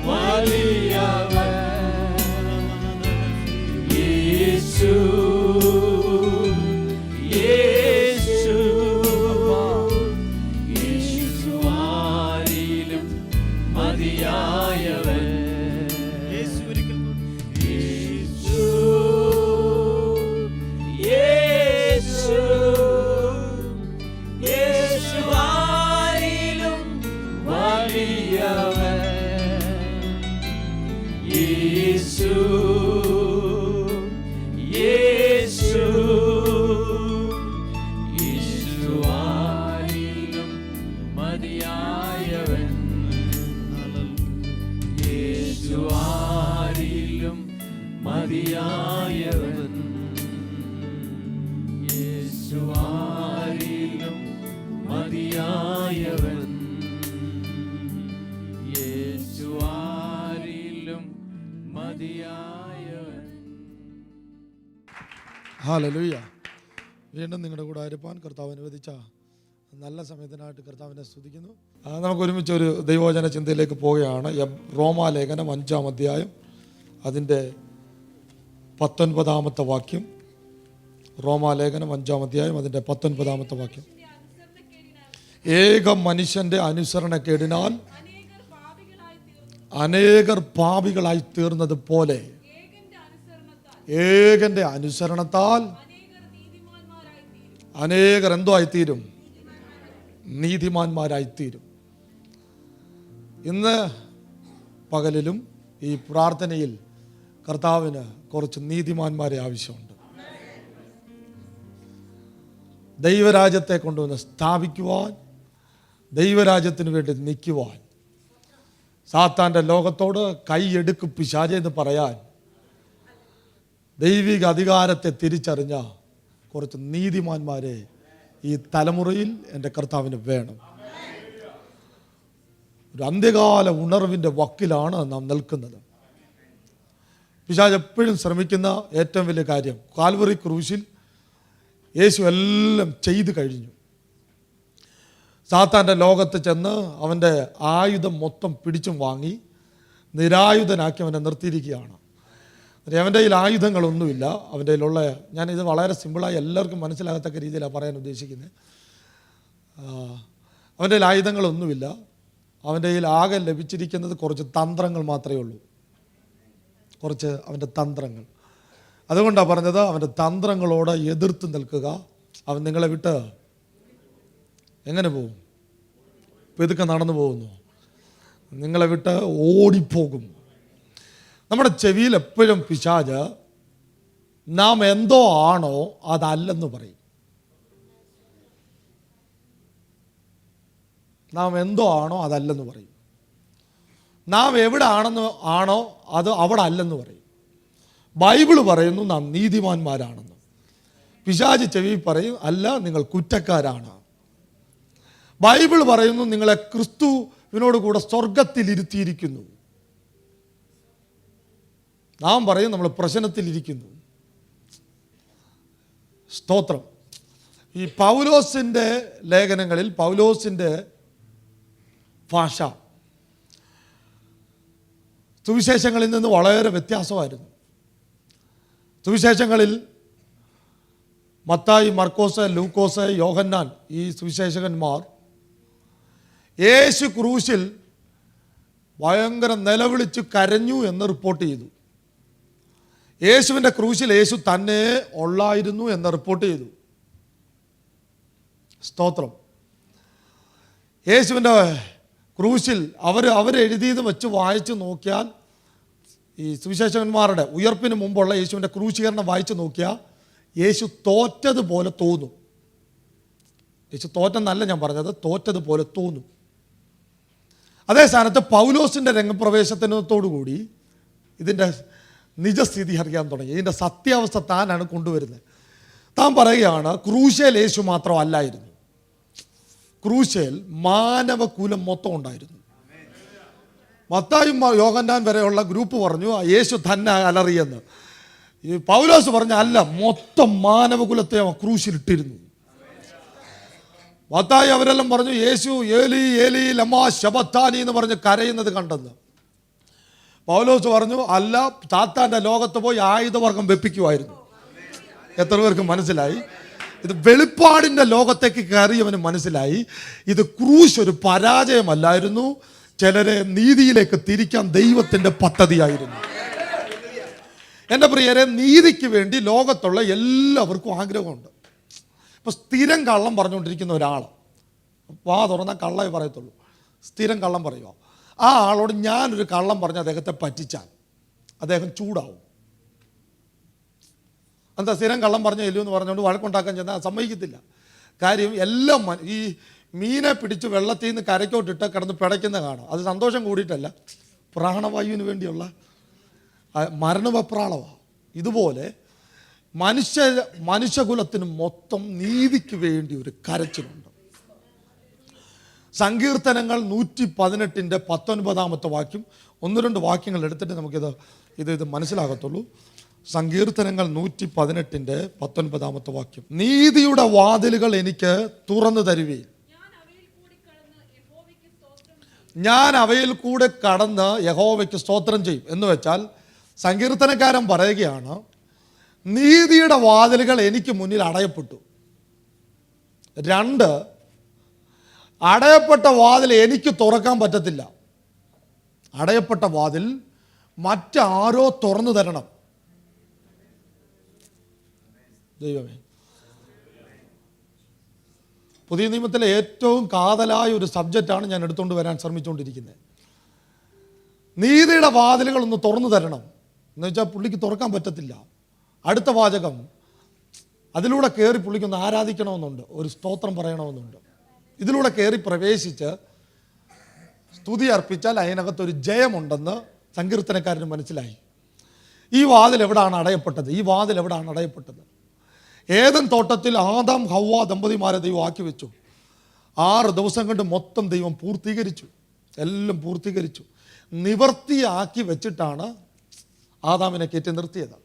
വലിയവൻ. യേശു യേശു യേശു ആരിലും മതിയായവൻ. യേശു യേശു യേശു ആരിലും വലിയവൻ. യേശു യേശു യേശു ആരിലും മതിയായവൻ. യേശു ആരിലും മതിയായവൻ. യേശു ആരിലും മതിയായവൻ. യേശു ആരിലും മതിയായവൻ. ഹല്ലേലൂയ. വീണ്ടും നിങ്ങളുടെ കൂടെ ആയിരിക്കാൻ കർത്താവ് അനുവദിച്ച നല്ല സമയത്തിനായിട്ട് കർത്താവിനെ സ്തുതിക്കുന്നു. നമുക്ക് ഒരുമിച്ച് ഒരു ദൈവവചന ചിന്തയിലേക്ക് പോവുകയാണ്. റോമാലേഖനം 5-ാം അധ്യായം അതിൻ്റെ 19-ാമത്തെ വാക്യം. റോമാലേഖനം 5-ാം അധ്യായം അതിൻ്റെ 19-ാമത്തെ വാക്യം. ഏക മനുഷ്യന്റെ അനുസരണക്കേടിനാൽ അനേകർ പാപികളായി തീർന്നത് പോലെ ഏകന്റെ അനുസരണത്താൽ അനേകർ എന്തോ ആയിത്തീരും? നീതിമാന്മാരായിത്തീരും. ഇന്ന് പകലിലും ഈ പ്രാർത്ഥനയിൽ കർത്താവിന് കുറച്ച് നീതിമാന്മാരെ ആവശ്യമുണ്ട്. ദൈവരാജ്യത്തെ കൊണ്ടുവന്ന് സ്ഥാപിക്കുവാൻ, ദൈവരാജ്യത്തിന് വേണ്ടി നിൽക്കുവാൻ, സാത്താൻ്റെ ലോകത്തോട് കൈയെടുക്ക് പിശാചേ എന്ന് പറയാൻ ദൈവിക അധികാരത്തെ തിരിച്ചറിഞ്ഞ കുറച്ച് നീതിമാന്മാരെ ഈ തലമുറയിൽ എൻ്റെ കർത്താവിന് വേണം. ഒരു അന്ത്യകാല ഉണർവിൻ്റെ വക്കിലാണ് നാം നിൽക്കുന്നത്. പിശാച് എപ്പോഴും ശ്രമിക്കുന്ന ഏറ്റവും വലിയ കാര്യം, കാൽവറി ക്രൂശിൽ യേശു എല്ലാം ചെയ്തു കഴിഞ്ഞു. സാത്താൻ്റെ ലോകത്ത് ചെന്ന് അവൻ്റെ ആയുധം മൊത്തം പിടിച്ചും വാങ്ങി നിരായുധനാക്കി അവനെ നിർത്തിയിരിക്കുകയാണ്. അവൻ്റെ കയ്യിൽ ആയുധങ്ങളൊന്നുമില്ല. അവൻ്റെ കയ്യിലുള്ള, ഞാനിത് വളരെ സിമ്പിളായി എല്ലാവർക്കും മനസ്സിലാകത്തക്ക രീതിയിലാണ് പറയാൻ ഉദ്ദേശിക്കുന്നത്. അവൻ്റെ കയ്യിൽ ആയുധങ്ങളൊന്നുമില്ല. അവൻ്റെ കയ്യിൽ ആകെ ലഭിച്ചിരിക്കുന്നത് കുറച്ച് തന്ത്രങ്ങൾ മാത്രമേ ഉള്ളൂ. കുറച്ച് അവൻ്റെ തന്ത്രങ്ങൾ. അതുകൊണ്ടാണ് പറഞ്ഞത്, അവൻ്റെ തന്ത്രങ്ങളോട് എതിർത്ത് നിൽക്കുക. അവൻ നിങ്ങളെ വിട്ട് എങ്ങനെ പോകും? ഇപ്പം ഇതൊക്കെ നടന്നു പോകുന്നു. നിങ്ങളെ വിട്ട് ഓടിപ്പോകും. നമ്മുടെ ചെവിയിൽ എപ്പോഴും പിശാച് നാം എന്തോ ആണോ അതല്ലെന്ന് പറയും. നാം എന്തോ ആണോ അതല്ലെന്ന് പറയും. നാം എവിടെ ആണോ അത് അവിടെ അല്ലെന്ന് പറയും. ബൈബിള് പറയുന്നു നാം നീതിമാന്മാരാണെന്ന്. പിശാച് ചെവി പറയും അല്ല, നിങ്ങൾ കുറ്റക്കാരാണ്. ബൈബിൾ പറയുന്നു നിങ്ങളെ ക്രിസ്തുവിനോട് കൂടെ സ്വർഗത്തിൽ ഇരുത്തിയിരിക്കുന്നു. നാം പറയും നമ്മൾ പ്രശ്നത്തിലിരിക്കുന്നു. സ്തോത്രം. ഈ പൗലോസിൻ്റെ ലേഖനങ്ങളിൽ പൗലോസിൻ്റെ ഭാഷ സുവിശേഷങ്ങളിൽ നിന്ന് വളരെ വ്യത്യാസമായിരുന്നു. സുവിശേഷങ്ങളിൽ മത്തായി, മർക്കോസ്, ലൂക്കോസ്, യോഹന്നാൻ, ഈ സുവിശേഷകന്മാർ യേശു ക്രൂശിൽ ഭയങ്കര നിലവിളിച്ച് കരഞ്ഞു എന്ന് റിപ്പോർട്ട് ചെയ്തു. യേശുവിൻ്റെ ക്രൂശിൽ യേശു തന്നെ ഉള്ളായിരുന്നു എന്ന് റിപ്പോർട്ട് ചെയ്തു. സ്തോത്രം. യേശുവിൻ്റെ ക്രൂശിൽ അവരെഴുതിയത് വെച്ച് വായിച്ച് നോക്കിയാൽ, ഈ സുവിശേഷകന്മാരുടെ ഉയർപ്പിന് മുമ്പുള്ള യേശുവിൻ്റെ ക്രൂശീകരണം വായിച്ച് നോക്കിയാൽ യേശു തോറ്റതുപോലെ തോന്നും. യേശു തോറ്റെന്നല്ല ഞാൻ പറഞ്ഞത്, തോറ്റതുപോലെ തോന്നും. അതേ സ്ഥാനത്ത് പൗലോസിൻ്റെ രംഗപ്രവേശനത്തോടുകൂടി ഇതിൻ്റെ നിജസ്ഥിതി അറിയാൻ തുടങ്ങി. ഇതിൻ്റെ സത്യാവസ്ഥ താനാണ് കൊണ്ടുവരുന്നത്. താൻ പറയുകയാണ് ക്രൂശേൽ യേശു മാത്രം അല്ലായിരുന്നു, ക്രൂശേൽ മാനവകുലം മൊത്തം ഉണ്ടായിരുന്നു. മത്തായും യോഹന്നാൻ വരെയുള്ള ഗ്രൂപ്പ് പറഞ്ഞു യേശു തന്നെ അലറിയെന്ന്. ഈ പൗലോസ് പറഞ്ഞ അല്ല, മൊത്തം മാനവകുലത്തെ അവൻ ക്രൂശിലിട്ടിരുന്നു. മത്തായി അവരെല്ലാം പറഞ്ഞു യേശു ഏലി ഏലി ലമാ ശബത്താനി എന്ന് പറഞ്ഞ് കരയുന്നത് കണ്ടെന്ന്. പൗലോസ് പറഞ്ഞു അല്ല, സാത്താൻ്റെ ലോകത്ത് പോയി ആയുധവർഗം വെപ്പിക്കുമായിരുന്നു. എത്ര പേർക്ക് മനസ്സിലായി? ഇത് വെളിപ്പാടിൻ്റെ ലോകത്തേക്ക് കയറിയവന് മനസ്സിലായി ഇത് ക്രൂശ് ഒരു പരാജയമല്ലായിരുന്നു, ചിലരെ നീതിയിലേക്ക് തിരിക്കാൻ ദൈവത്തിൻ്റെ പദ്ധതിയായിരുന്നു. എൻ്റെ പ്രിയരെ, നീതിക്ക് വേണ്ടി ലോകത്തുള്ള എല്ലാവർക്കും ആഗ്രഹമുണ്ട്. ഇപ്പോൾ സ്ഥിരം കള്ളം പറഞ്ഞുകൊണ്ടിരിക്കുന്ന ഒരാൾ വാ തുറന്നാൽ കള്ളേ പറയത്തുള്ളൂ. സ്ഥിരം കള്ളം പറയുമോ? ആ ആളോട് ഞാനൊരു കള്ളം പറഞ്ഞ് അദ്ദേഹത്തെ പറ്റിച്ചാൽ അദ്ദേഹം ചൂടാവും. എന്താ സ്ഥിരം കള്ളം പറഞ്ഞ എല്ലു എന്ന് പറഞ്ഞുകൊണ്ട് വഴക്കുണ്ടാക്കാൻ ചെന്നാൽ സമ്മതിക്കത്തില്ല. കാര്യം എല്ലാം ഈ മീനെ പിടിച്ച് വെള്ളത്തിൽ നിന്ന് കരയ്ക്കോട്ടിട്ട് കിടന്ന് പിടയ്ക്കുന്ന കാണും. അത് സന്തോഷം കൂടിയിട്ടല്ല, പ്രാണവായുവിന് വേണ്ടിയുള്ള മരണവെപ്രാളമാണ്. ഇതുപോലെ മനുഷ്യകുലത്തിന് മൊത്തം നീതിക്ക് വേണ്ടി ഒരു കരച്ചിലുണ്ട്. സങ്കീർത്തനങ്ങൾ 118-19 വാക്യം, 1-2 വാക്യങ്ങൾ എടുത്തിട്ട് നമുക്കിത് മനസ്സിലാകത്തുള്ളൂ. സങ്കീർത്തനങ്ങൾ 118-19 വാക്യം. നീതിയുടെ വാതിലുകൾ എനിക്ക് തുറന്നു തരുവേ, ഞാൻ അവയിൽ കൂടെ കടന്ന് യഹോവയ്ക്ക് സ്തോത്രം ചെയ്യും. എന്ന് വെച്ചാൽ സങ്കീർത്തനക്കാരൻ പറയുകയാണ് നീതിയുടെ വാതിലുകൾ എനിക്ക് മുന്നിൽ അടയപ്പെട്ടു. 2, അടയപ്പെട്ട വാതിൽ എനിക്ക് തുറക്കാൻ പറ്റത്തില്ല. അടയപ്പെട്ട വാതിൽ മറ്റാരോ തുറന്നു തരണം. ദൈവമേ, പുതിയ നിയമത്തിലെ ഏറ്റവും കാതലായ ഒരു സബ്ജക്റ്റാണ് ഞാൻ എടുത്തുകൊണ്ട് വരാൻ ശ്രമിച്ചുകൊണ്ടിരിക്കുന്നത്. നീതിയുടെ വാതിലുകൾ ഒന്ന് തുറന്നു തരണം എന്ന് വെച്ചാൽ പുള്ളിക്ക് തുറക്കാൻ പറ്റത്തില്ല. അടുത്ത വാചകം, അതിലൂടെ കയറി പുള്ളിക്കൊന്ന് ആരാധിക്കണമെന്നുണ്ട്, ഒരു സ്തോത്രം പറയണമെന്നുണ്ട്. ഇതിലൂടെ കയറി പ്രവേശിച്ച് സ്തുതി അർപ്പിച്ചാൽ അതിനകത്തൊരു ജയമുണ്ടെന്ന് സങ്കീർത്തനക്കാരന് മനസ്സിലായി. ഈ വാതിൽ എവിടാണ് അടയപ്പെട്ടത്? ഈ വാതിൽ എവിടാണ് അടയപ്പെട്ടത്? ഏദൻ തോട്ടത്തിൽ ആദാം ഹവ്വ ദമ്പതിമാരെ ദൈവം ആക്കി വെച്ചു. 6 ദിവസം കൊണ്ട് മൊത്തം ദൈവം പൂർത്തീകരിച്ചു, എല്ലാം പൂർത്തീകരിച്ചു. നിവർത്തിയാക്കി വെച്ചിട്ടാണ് ആദാമിനെ കയറ്റി നിർത്തിയത്.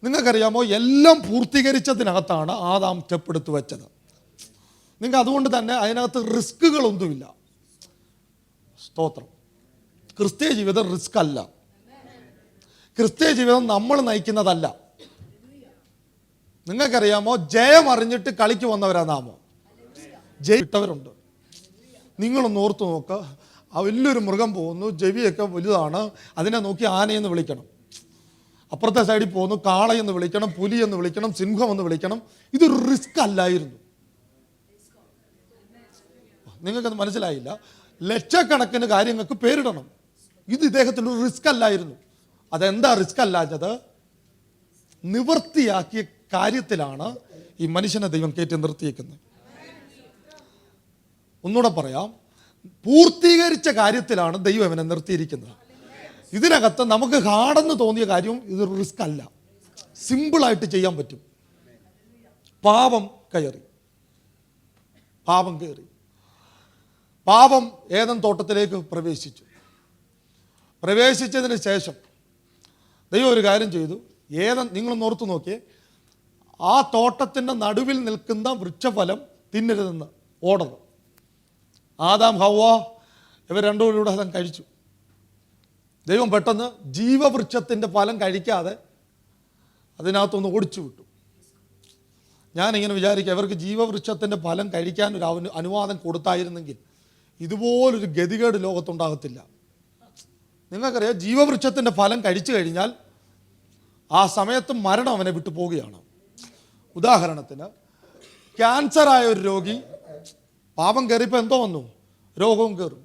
നിങ്ങൾക്കറിയാമോ, എല്ലാം പൂർത്തീകരിച്ചതിനകത്താണ് ആദാം സ്റ്റെപ്പ് എടുത്ത് വെച്ചത്. നിങ്ങൾക്ക് അതുകൊണ്ട് തന്നെ അതിനകത്ത് റിസ്കുകളൊന്നുമില്ല. സ്തോത്രം. ക്രിസ്തീയ ജീവിതം റിസ്ക് അല്ല. ക്രിസ്തീയ ജീവിതം നമ്മൾ നയിക്കുന്നതല്ല. നിങ്ങൾക്കറിയാമോ, ജയം അറിഞ്ഞിട്ട് കളിക്ക് വന്നവരാ നാമോ. ജയിട്ടവരുണ്ട്. നിങ്ങളൊന്ന് ഓർത്ത് നോക്കുക. ആ വലിയൊരു മൃഗം പോകുന്നു, ചെവിയൊക്കെ വലുതാണ്, അതിനെ നോക്കി ആനയെന്ന് വിളിക്കണം. അപ്പുറത്തെ സൈഡിൽ പോകുന്നു, കാളയെന്ന് വിളിക്കണം, പുലി എന്ന് വിളിക്കണം, സിംഹം എന്ന് വിളിക്കണം. ഇതൊരു റിസ്ക് അല്ലായിരുന്നു. നിങ്ങൾക്കത് മനസ്സിലായില്ല. ലക്ഷക്കണക്കിന് കാര്യങ്ങൾക്ക് പേരിടണം. ഇത് ഇദ്ദേഹത്തിൻ്റെ ഒരു റിസ്ക് അല്ലായിരുന്നു. അതെന്താ റിസ്ക് അല്ലാഞ്ഞത്? നിവൃത്തിയാക്കിയ കാര്യത്തിലാണ് ഈ മനുഷ്യനെ ദൈവം കയറ്റി നിർത്തിയേക്കുന്നത്. ഒന്നുകൂടെ പറയാം, പൂർത്തീകരിച്ച കാര്യത്തിലാണ് ദൈവം അവനെ നിർത്തിയിരിക്കുന്നത്. ഇതിനകത്ത് നമുക്ക് ഹാർഡെന്ന് തോന്നിയ കാര്യം ഇതൊരു റിസ്ക് അല്ല, സിമ്പിളായിട്ട് ചെയ്യാൻ പറ്റും. പാപം കയറി, പാപം ഏദൻ തോട്ടത്തിലേക്ക് പ്രവേശിച്ചതിന് ശേഷം ദൈവം ഒരു കാര്യം ചെയ്തു. നിങ്ങളൊന്ന് ഓർത്തു നോക്കിയേ, ആ തോട്ടത്തിൻ്റെ നടുവിൽ നിൽക്കുന്ന വൃക്ഷഫലം തിന്നരുതെന്ന് ഓർഡർ. ആദാം ഹവ്വ ഇവർ രണ്ടുപേരും അതും കഴിച്ചു. ദൈവം പെട്ടെന്ന് ജീവവൃക്ഷത്തിൻ്റെ ഫലം കഴിക്കാതെ അതിനകത്തൊന്ന് ഓടിച്ചു വിട്ടു. ഞാനിങ്ങനെ വിചാരിക്കുക, അവർക്ക് ജീവവൃക്ഷത്തിൻ്റെ ഫലം കഴിക്കാൻ ഒരു അനുവാദം കൊടുത്തായിരുന്നെങ്കിൽ ഇതുപോലൊരു ഗതികേട് ലോകത്തുണ്ടാകത്തില്ല. നിങ്ങൾക്കറിയാം, ജീവവൃക്ഷത്തിൻ്റെ ഫലം കഴിച്ചു കഴിഞ്ഞാൽ ആ സമയത്ത് മരണം അവനെ വിട്ടു പോവുകയാണ്. ഉദാഹരണത്തിന്, ക്യാൻസറായ ഒരു രോഗി, പാപം കയറിയപ്പോൾ എന്തോ വന്നു, രോഗവും കയറും.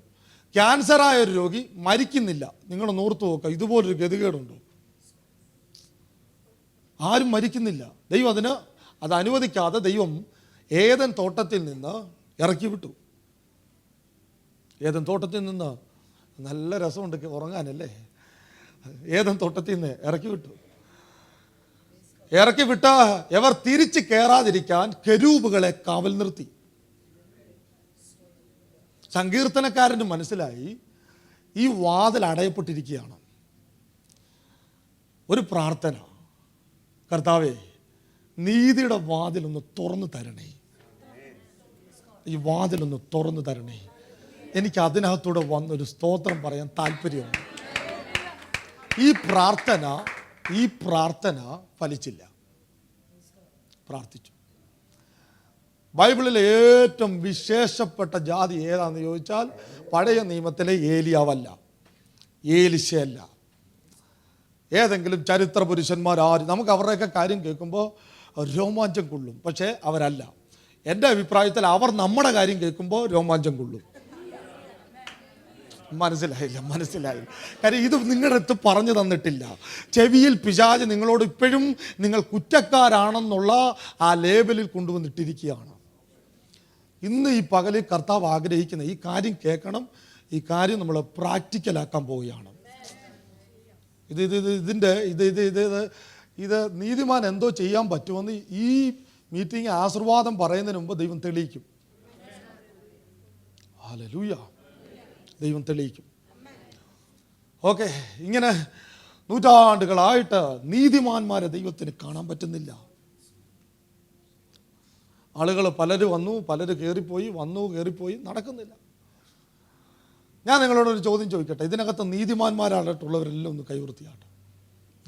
ക്യാൻസറായ ഒരു രോഗി മരിക്കുന്നില്ല. നിങ്ങളൊന്ന് ഓർത്തു നോക്കുക, ഇതുപോലൊരു ഗതികേടുണ്ടോ? ആരും മരിക്കുന്നില്ല. ദൈവം അത് അനുവദിക്കാതെ ദൈവം ഏദൻ തോട്ടത്തിൽ നിന്ന് ഇറക്കി വിട്ടു. ഏദൻ തോട്ടത്തിൽ നിന്ന് നല്ല രസമുണ്ട് ഉറങ്ങാനല്ലേ. ഏദൻ തോട്ടത്തിൽ നിന്ന് ഇറക്കി വിട്ട ഇവർ തിരിച്ച് കയറാതിരിക്കാൻ കെരൂബുകളെ കാവൽ നിർത്തി. സങ്കീർത്തനക്കാരന് മനസ്സിലായി ഈ വാതിൽ അടയപ്പെട്ടിരിക്കുകയാണ്. ഒരു പ്രാർത്ഥന, കർത്താവേ നീതിയുടെ വാതിലൊന്ന് തുറന്നു തരണേ, ഈ വാതിലൊന്ന് തുറന്നു തരണേ. എനിക്ക് അതിനകത്തൂടെ വന്നൊരു സ്തോത്രം പറയാൻ താല്പര്യമുണ്ട്. ഈ പ്രാർത്ഥന ഫലിച്ചില്ല. പ്രാർത്ഥിച്ചു. ബൈബിളിലെ ഏറ്റവും വിശേഷപ്പെട്ട ജാതി ഏതാണെന്ന് ചോദിച്ചാൽ പഴയ നിയമത്തിലെ ഏലിയാവല്ല, ഏലിശയല്ല, ഏതെങ്കിലും ചരിത്ര പുരുഷന്മാർ ആരും. നമുക്ക് അവരുടെയൊക്കെ കാര്യം കേൾക്കുമ്പോൾ രോമാഞ്ചം കൊള്ളും, പക്ഷേ അവരല്ല. എൻ്റെ അഭിപ്രായത്തിൽ അവർ നമ്മുടെ കാര്യം കേൾക്കുമ്പോൾ രോമാഞ്ചം കൊള്ളും. മനസ്സിലായില്ല. കാര്യം ഇത് നിങ്ങളുടെ അടുത്ത് പറഞ്ഞു തന്നിട്ടില്ല. ചെവിയിൽ പിശാച് നിങ്ങളോട് ഇപ്പോഴും നിങ്ങൾ കുറ്റക്കാരാണെന്നുള്ള ആ ലേബലിൽ കൊണ്ടുവന്നിട്ടിരിക്കുകയാണ്. ഇന്ന് ഈ പകലിൽ കർത്താവ് ആഗ്രഹിക്കുന്ന ഈ കാര്യം കേൾക്കണം. ഈ കാര്യം നമ്മൾ പ്രാക്ടിക്കലാക്കാൻ പോവുകയാണ്. ഇത് നീതിമാൻ എന്തോ ചെയ്യാൻ പറ്റുമെന്ന് ഈ മീറ്റിംഗ് ആശീർവാദം പറയുന്നതിന് മുമ്പ് ദൈവം തെളിയിക്കും. ഹല്ലേലൂയ. ദൈവം തെളിയിക്കും. ഓക്കെ, ഇങ്ങനെ നൂറ്റാണ്ടുകളായിട്ട് നീതിമാന്മാരെ ദൈവത്തിന് കാണാൻ പറ്റുന്നില്ല. ആളുകൾ പലരും വന്നു, പലരും കയറിപ്പോയി, നടക്കുന്നില്ല. ഞാൻ നിങ്ങളോടൊരു ചോദ്യം ചോദിക്കട്ടെ, ഇതിനകത്ത് നീതിമാന്മാരായിട്ടുള്ളവരെല്ലാം ഒന്ന് കൈവൃത്തിയാട്ടെ.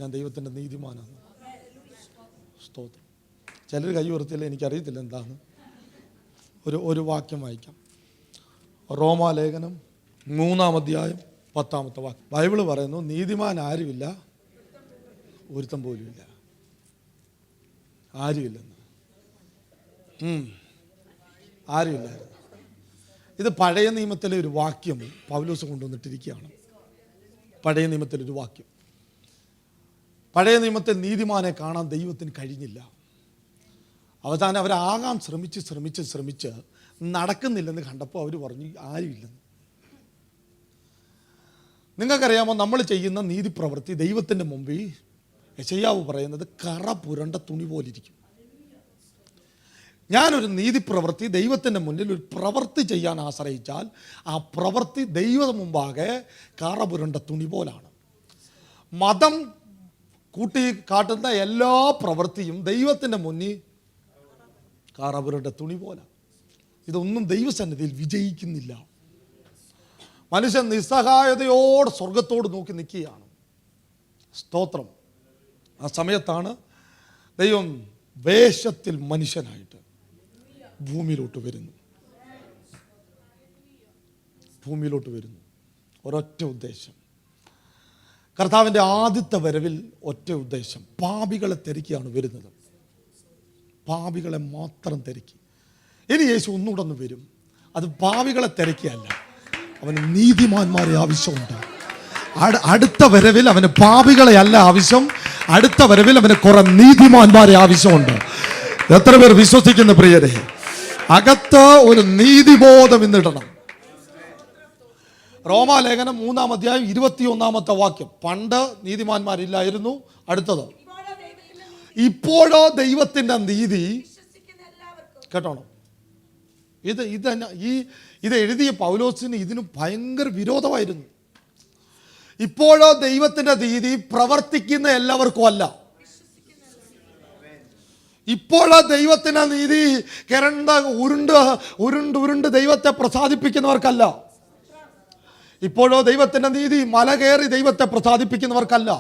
ഞാൻ ദൈവത്തിൻ്റെ നീതിമാനാണ്. സ്തോത്രം. ചിലർ കൈവൃത്തിയില്ല, എനിക്കറിയത്തില്ല എന്താണ്. ഒരു വാക്യം വായിക്കാം. റോമാലേഖനം 3-ാം അധ്യായം 10-ാമത്തെ വാക്യം. ബൈബിള് പറയുന്നു, നീതിമാൻ ആരുമില്ല, ഒരുത്തം പോലുമില്ല. ആരുമില്ലെന്ന്. ആരുമില്ലായിരുന്നു. ഇത് പഴയ നിയമത്തിലെ ഒരു വാക്യം പൗലോസ് കൊണ്ടുവന്നിട്ടിരിക്കുകയാണ്. പഴയ നിയമത്തിലൊരു വാക്യം. പഴയ നിയമത്തിൽ നീതിമാനെ കാണാൻ ദൈവത്തിന് കഴിഞ്ഞില്ല. അവസാനം അവരാകാൻ ശ്രമിച്ച് നടക്കുന്നില്ലെന്ന് കണ്ടപ്പോൾ അവർ പറഞ്ഞു ആരുമില്ലെന്ന്. നിങ്ങൾക്കറിയാമോ, നമ്മൾ ചെയ്യുന്ന നീതിപ്രവൃത്തി ദൈവത്തിൻ്റെ മുമ്പിൽ യെശയ്യാവ് പറയുന്നത് കറ പുരണ്ട തുണി പോലിരിക്കും. ഞാനൊരു നീതിപ്രവൃത്തി ദൈവത്തിൻ്റെ മുന്നിൽ ഒരു പ്രവൃത്തി ചെയ്യാൻ ആശ്രയിച്ചാൽ ആ പ്രവൃത്തി ദൈവം മുമ്പാകെ കറ പുരണ്ട തുണി പോലാണ്. മതം കൂട്ടി കാട്ടുന്ന എല്ലാ പ്രവൃത്തിയും ദൈവത്തിൻ്റെ മുന്നിൽ കറ പുരണ്ട തുണി പോലെ. ഇതൊന്നും ദൈവസന്നിധിയിൽ വിജയിക്കുന്നില്ല. മനുഷ്യൻ നിസ്സഹായതയോട് സ്വർഗത്തോട് നോക്കി നിൽക്കുകയാണ്. സ്തോത്രം. ആ സമയത്താണ് ദൈവം വേഷത്തിൽ മനുഷ്യനായിട്ട് ഭൂമിയിലോട്ട് വരുന്നു. ഒരൊറ്റ ഉദ്ദേശം. കർത്താവിൻ്റെ ആദ്യത്തെ വരവിൽ ഒറ്റ ഉദ്ദേശം, പാപികളെ തിരക്കിയാണ് വരുന്നത്. പാപികളെ മാത്രം തിരക്കി. ഇനി യേശു ഒന്നുകൂടെ വരും. അത് പാപികളെ തിരക്കിയല്ല, അവന് നീതിമാന്മാരെ ആവശ്യമുണ്ട്. അടുത്ത വരവിൽ അവന് പാപികളെ അല്ല ആവശ്യം, അടുത്ത വരവിൽ അവന് കുറെ നീതിമാന്മാരെ ആവശ്യമുണ്ട്. എത്ര പേർ വിശ്വസിക്കുന്ന പ്രിയരെ? അകത്ത് ഒരു നീതിബോധം ഇന്നിടണം. റോമാലേഖനം 3-ാം അധ്യായം 21-ാമത്തെ വാക്യം. പണ്ട് നീതിമാന്മാരില്ലായിരുന്നു. അടുത്തത്, ഇപ്പോഴോ ദൈവത്തിന്റെ നീതി. കേട്ടോണം, ഇത് എഴുതിയ പൗലോസിന് ഇതിന് ഭയങ്കര വിരോധമായിരുന്നു. ഇപ്പോഴോ ദൈവത്തിന്റെ നീതി പ്രവർത്തിക്കുന്ന എല്ലാവർക്കും അല്ല. ഇപ്പോഴോ ദൈവത്തിന്റെ നീതി ഉരുണ്ട് ദൈവത്തെ പ്രസാദിപ്പിക്കുന്നവർക്കല്ല. ഇപ്പോഴോ ദൈവത്തിന്റെ നീതി മല കയറി ദൈവത്തെ പ്രസാദിപ്പിക്കുന്നവർക്കല്ല.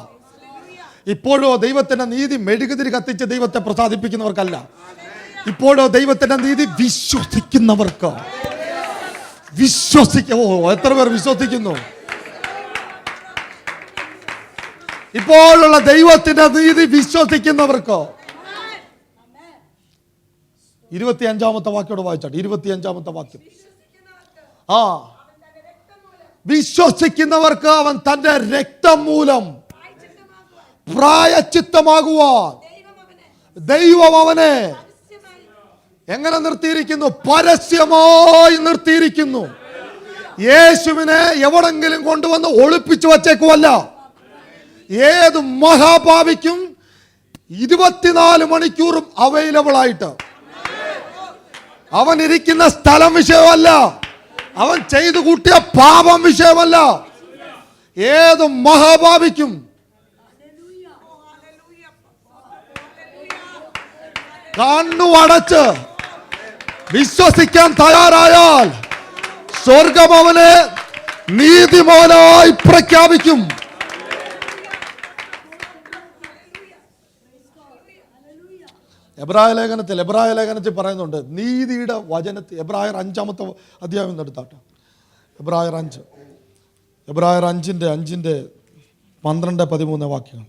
ഇപ്പോഴോ ദൈവത്തിന്റെ നീതി മെഴുകുതിരി കത്തിച്ച് ദൈവത്തെ പ്രസാദിപ്പിക്കുന്നവർക്കല്ല. ഇപ്പോഴോ ദൈവത്തിന്റെ നീതി വിശ്വസിക്കുന്നവർക്ക്. എത്ര പേർ വിശ്വസിക്കുന്നു? ഇപ്പോഴുള്ള ദൈവത്തിന്റെ നീതി വിശ്വസിക്കുന്നവർക്ക്. 25-ാമത്തെ വാക്യോട് വായിച്ചാട്ടെ. 25-ാമത്തെ വാക്യം. വിശ്വസിക്കുന്നവർക്ക് അവൻ തന്റെ രക്തം മൂലം പ്രായശ്ചിത്തമാകുവാൻ ദൈവം അവനെ എങ്ങനെ നിർത്തിയിരിക്കുന്നു? പരസ്യമായി നിർത്തിയിരിക്കുന്നു. യേശുവിനെ എവിടെങ്കിലും കൊണ്ടുവന്ന് ഒളിപ്പിച്ചു വച്ചേക്കുമല്ല. ഏത് മഹാപാപിക്കും 24 മണിക്കൂറും അവൈലബിൾ ആയിട്ട്. അവൻ ഇരിക്കുന്ന സ്ഥലം വിഷയമല്ല, അവൻ ചെയ്തു കൂട്ടിയ പാപം വിഷയമല്ല. ഏത് മഹാപാപിക്കും കണ്ണുവടച്ച് വിശ്വസിക്കാൻ തയ്യാറായാൽ സ്വർഗം അവനെ നീതിമാനായി പ്രഖ്യാപിക്കും. എബ്രായ ലേഖനത്തിൽ പറയുന്നുണ്ട് നീതിയുടെ വചനത്തിൽ. എബ്രായർ 5-ാമത്തെ അധ്യായം എടുത്താട്ടെ. എബ്രായർ 5-ന്റെ 12-13 വാക്യങ്ങൾ.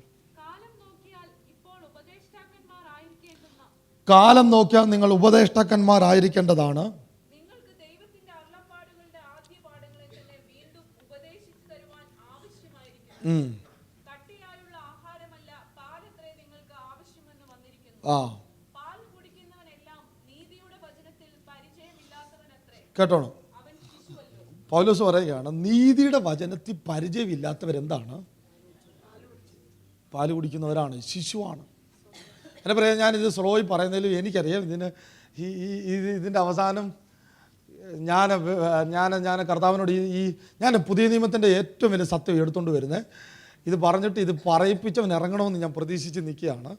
കാലം നോക്കിയാൽ നിങ്ങൾ ഉപദേഷ്ടാക്കന്മാരായിരിക്കേണ്ടതാണ്. കേട്ടോണം, പൗലോസ് പറയുകയാണ് നീതിയുടെ വചനത്തിൽ പരിചയമില്ലാത്തവരെന്താണ്? പാല് കുടിക്കുന്നവരാണ്, ശിശുവാണ്. എന്നെ പറയാം, ഞാനിത് സ്ലോയിൽ പറയുന്നതിലും എനിക്കറിയാം ഇതിൻ്റെ അവസാനം ഞാൻ കർത്താവിനോട് ഞാൻ പുതിയ നിയമത്തിൻ്റെ ഏറ്റവും വലിയ സത്യം എടുത്തുകൊണ്ട് വരുന്നത്. ഇത് പറഞ്ഞിട്ട് ഇത് പറയിപ്പിച്ചവൻ ഇറങ്ങണമെന്ന് ഞാൻ പ്രതീക്ഷിച്ച് നിൽക്കുകയാണ്.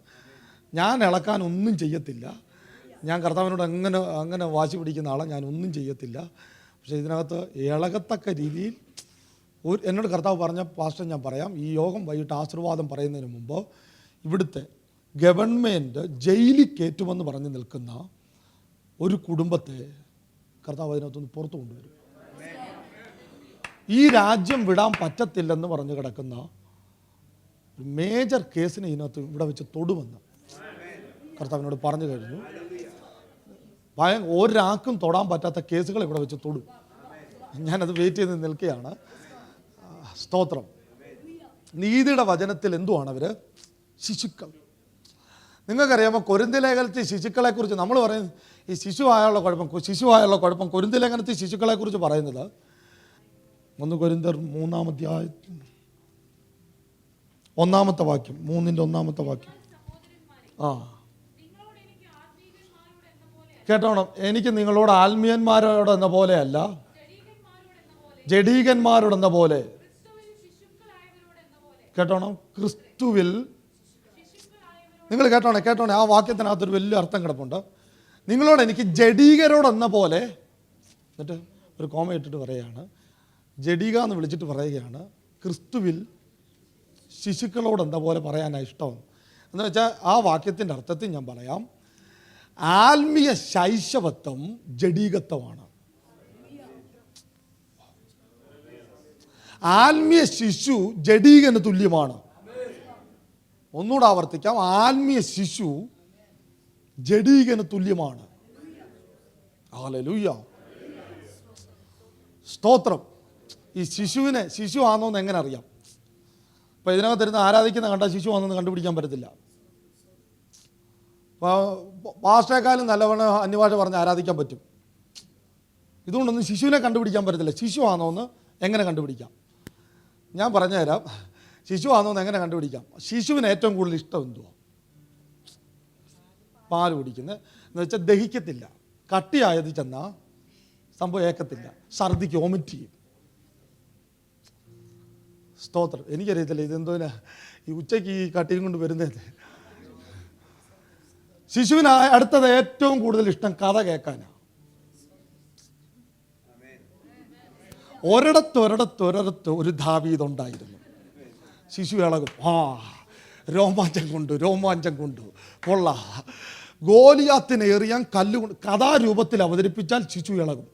ഞാൻ ഇളക്കാൻ ഒന്നും ചെയ്യത്തില്ല. ഞാൻ കർത്താവിനോട് അങ്ങനെ വാശി പിടിക്കുന്ന ആളെ ഞാൻ ഒന്നും ചെയ്യത്തില്ല. പക്ഷേ ഇതിനകത്ത് ഇളകത്തക്ക രീതിയിൽ എന്നോട് കർത്താവ് പറഞ്ഞ പാസ്റ്റർ ഞാൻ പറയാം. ഈ യോഗം വൈകിട്ട് ആശീർവാദം പറയുന്നതിന് മുമ്പ് ഇവിടുത്തെ ഗവൺമെൻറ് ജയിലിൽ കയറ്റുമെന്ന് പറഞ്ഞ് നിൽക്കുന്ന ഒരു കുടുംബത്തെ കർത്താവ് അതിനകത്തുനിന്ന് പുറത്തു കൊണ്ടുവരും. ഈ രാജ്യം വിടാൻ പറ്റത്തില്ലെന്ന് പറഞ്ഞു കിടക്കുന്ന ഒരു മേജർ കേസിനെ ഇതിനകത്ത് ഇവിടെ വെച്ച് തൊടുമെന്ന് കർത്താവിനോട് പറഞ്ഞു കഴിഞ്ഞു. ഒരാൾക്കും തൊടാൻ പറ്റാത്ത കേസുകൾ ഇവിടെ വെച്ച് തൊടും. ഞാനത് വെയിറ്റ് ചെയ്ത് നിൽക്കുകയാണ്. സ്തോത്രം. നീതിയുടെ വചനത്തിൽ എന്തുവാണ് അവർ? ശിശുക്കൾ. നിങ്ങൾക്കറിയാമോ കൊരിന്ത്യ ലേഖനത്തിൽ ശിശുക്കളെക്കുറിച്ച് നമ്മൾ പറയുന്നത് ഈ ശിശുവായുള്ള കുഴപ്പം കൊരിന്ത്യ ലേഖനത്തിൽ ശിശുക്കളെക്കുറിച്ച് പറയുന്നത് 1 കൊരിന്ത്യർ 3-ാം അധ്യായം 1-ാമത്തെ വാക്യം. 3-ന്റെ 1-ാമത്തെ വാക്യം. കേട്ടോണം, എനിക്ക് നിങ്ങളോട് ആത്മീയന്മാരോടെന്ന പോലെയല്ല, ജഡീകന്മാരോടെന്ന പോലെ. കേട്ടോണം, ക്രിസ്തുവിൽ. നിങ്ങൾ കേട്ടോണേ ആ വാക്യത്തിനകത്തൊരു വലിയ അർത്ഥം കിടപ്പുണ്ട്. നിങ്ങളോട് എനിക്ക് ജഡീകരോടെന്ന പോലെ, എന്നിട്ട് ഒരു കോമ ഇട്ടിട്ട് പറയുകയാണ്, ജഡീക എന്ന് വിളിച്ചിട്ട് പറയുകയാണ്, ക്രിസ്തുവിൽ ശിശുക്കളോടെന്ന പോലെ പറയാനാണ് ഇഷ്ടം. എന്ന് വെച്ചാൽ ആ വാക്യത്തിൻ്റെ അർത്ഥത്തിൽ ഞാൻ പറയാം, ആത്മീയ ശൈശവത്വം ജഡീകത്വമാണ്. ആത്മീയ ശിശു ജഡീകന് തുല്യമാണ്. ഒന്നുകൂടെ ആവർത്തിക്കാം, ആത്മീയ ശിശു ജഡീകന് തുല്യമാണ്. ഹല്ലേലൂയ, സ്തോത്രം. ഈ ശിശു ആണോന്ന് എങ്ങനെ അറിയാം? ഇപ്പോൾ ഇതിനകത്തിരുന്ന് ആരാധിക്കുന്ന കണ്ടാൽ ശിശു ആണെന്ന് കണ്ടുപിടിക്കാൻ പറ്റത്തില്ല. അപ്പോൾ പാസ്റ്ററേക്കാളും നല്ലവണ്ണം അന്യഭാഷ പറഞ്ഞ് ആരാധിക്കാൻ പറ്റും. ഇതുകൊണ്ടൊന്നും ശിശുവിനെ കണ്ടുപിടിക്കാൻ പറ്റത്തില്ല. ശിശു ആണോ എന്ന് എങ്ങനെ കണ്ടുപിടിക്കാം? ഞാൻ പറഞ്ഞുതരാം. ശിശു ആണോ എന്ന് എങ്ങനെ കണ്ടുപിടിക്കാം? ശിശുവിന് ഏറ്റവും കൂടുതൽ ഇഷ്ടം എന്തുവാ? പാല് കുടിക്കുന്നത് എന്ന് വെച്ചാൽ ദഹിക്കത്തില്ല. കട്ടിയായത് ചെന്നാൽ സംഭവം ഏക്കത്തില്ല, ഛർദിക്ക് വോമിറ്റ് ചെയ്യും. സ്തോത്രം. എനിക്കറിയത്തില്ല ഇതെന്തോ ഈ ഉച്ചയ്ക്ക് ഈ കട്ടിയും കൊണ്ട് വരുന്നത്. ശിശുവിന് അടുത്തത് ഏറ്റവും കൂടുതൽ ഇഷ്ടം കഥ കേൾക്കാനാണ്. ഒരിടത്തൊരിടത്ത് ഒരു ദാവീദുണ്ടായിരുന്നു. ശിശു ഇളകും. രോമാഞ്ചം കൊണ്ട് കൊള്ള ഗോലിയാത്തിനെ എറിയാൻ കല്ലുകൊണ്ട് കഥാരൂപത്തിൽ അവതരിപ്പിച്ചാൽ ശിശു ഇളകും.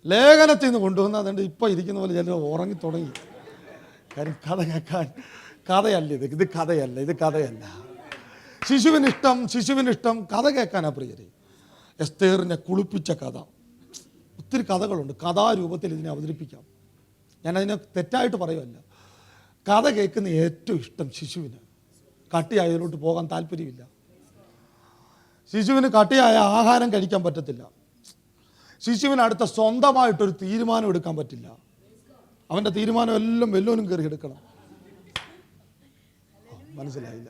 ലേഖനത്തിൽ നിന്ന് കൊണ്ടുവന്ന് അതുകൊണ്ട് ഇപ്പോൾ ഇരിക്കുന്ന പോലെ ചിലർ ഉറങ്ങി തുടങ്ങി. കാര്യം കഥ കേൾക്കാൻ കഥയല്ല ഇത് കഥയല്ല. ശിശുവിനിഷ്ടം കഥ കേൾക്കാനാ പ്രിയരെ. എസ്തേറിനെ കുളിപ്പിച്ച കഥ. ഒത്തിരി കഥകളുണ്ട്. കഥാരൂപത്തിൽ ഇതിനെ അവതരിപ്പിക്കാം. ഞാനതിനെ തെറ്റായിട്ട് പറയുമല്ല. കഥ കേൾക്കുന്ന ഏറ്റവും ഇഷ്ടം ശിശുവിന്. കട്ടിയായതിലോട്ട് പോകാൻ താല്പര്യമില്ല. ശിശുവിന് കട്ടിയായ ആഹാരം കഴിക്കാൻ പറ്റത്തില്ല. ശിശുവിന് അടുത്ത സ്വന്തമായിട്ടൊരു തീരുമാനം എടുക്കാൻ പറ്റില്ല. അവൻ്റെ തീരുമാനം എല്ലാം വല്ലോനും കയറി എടുക്കണം. മനസ്സിലായില്ല?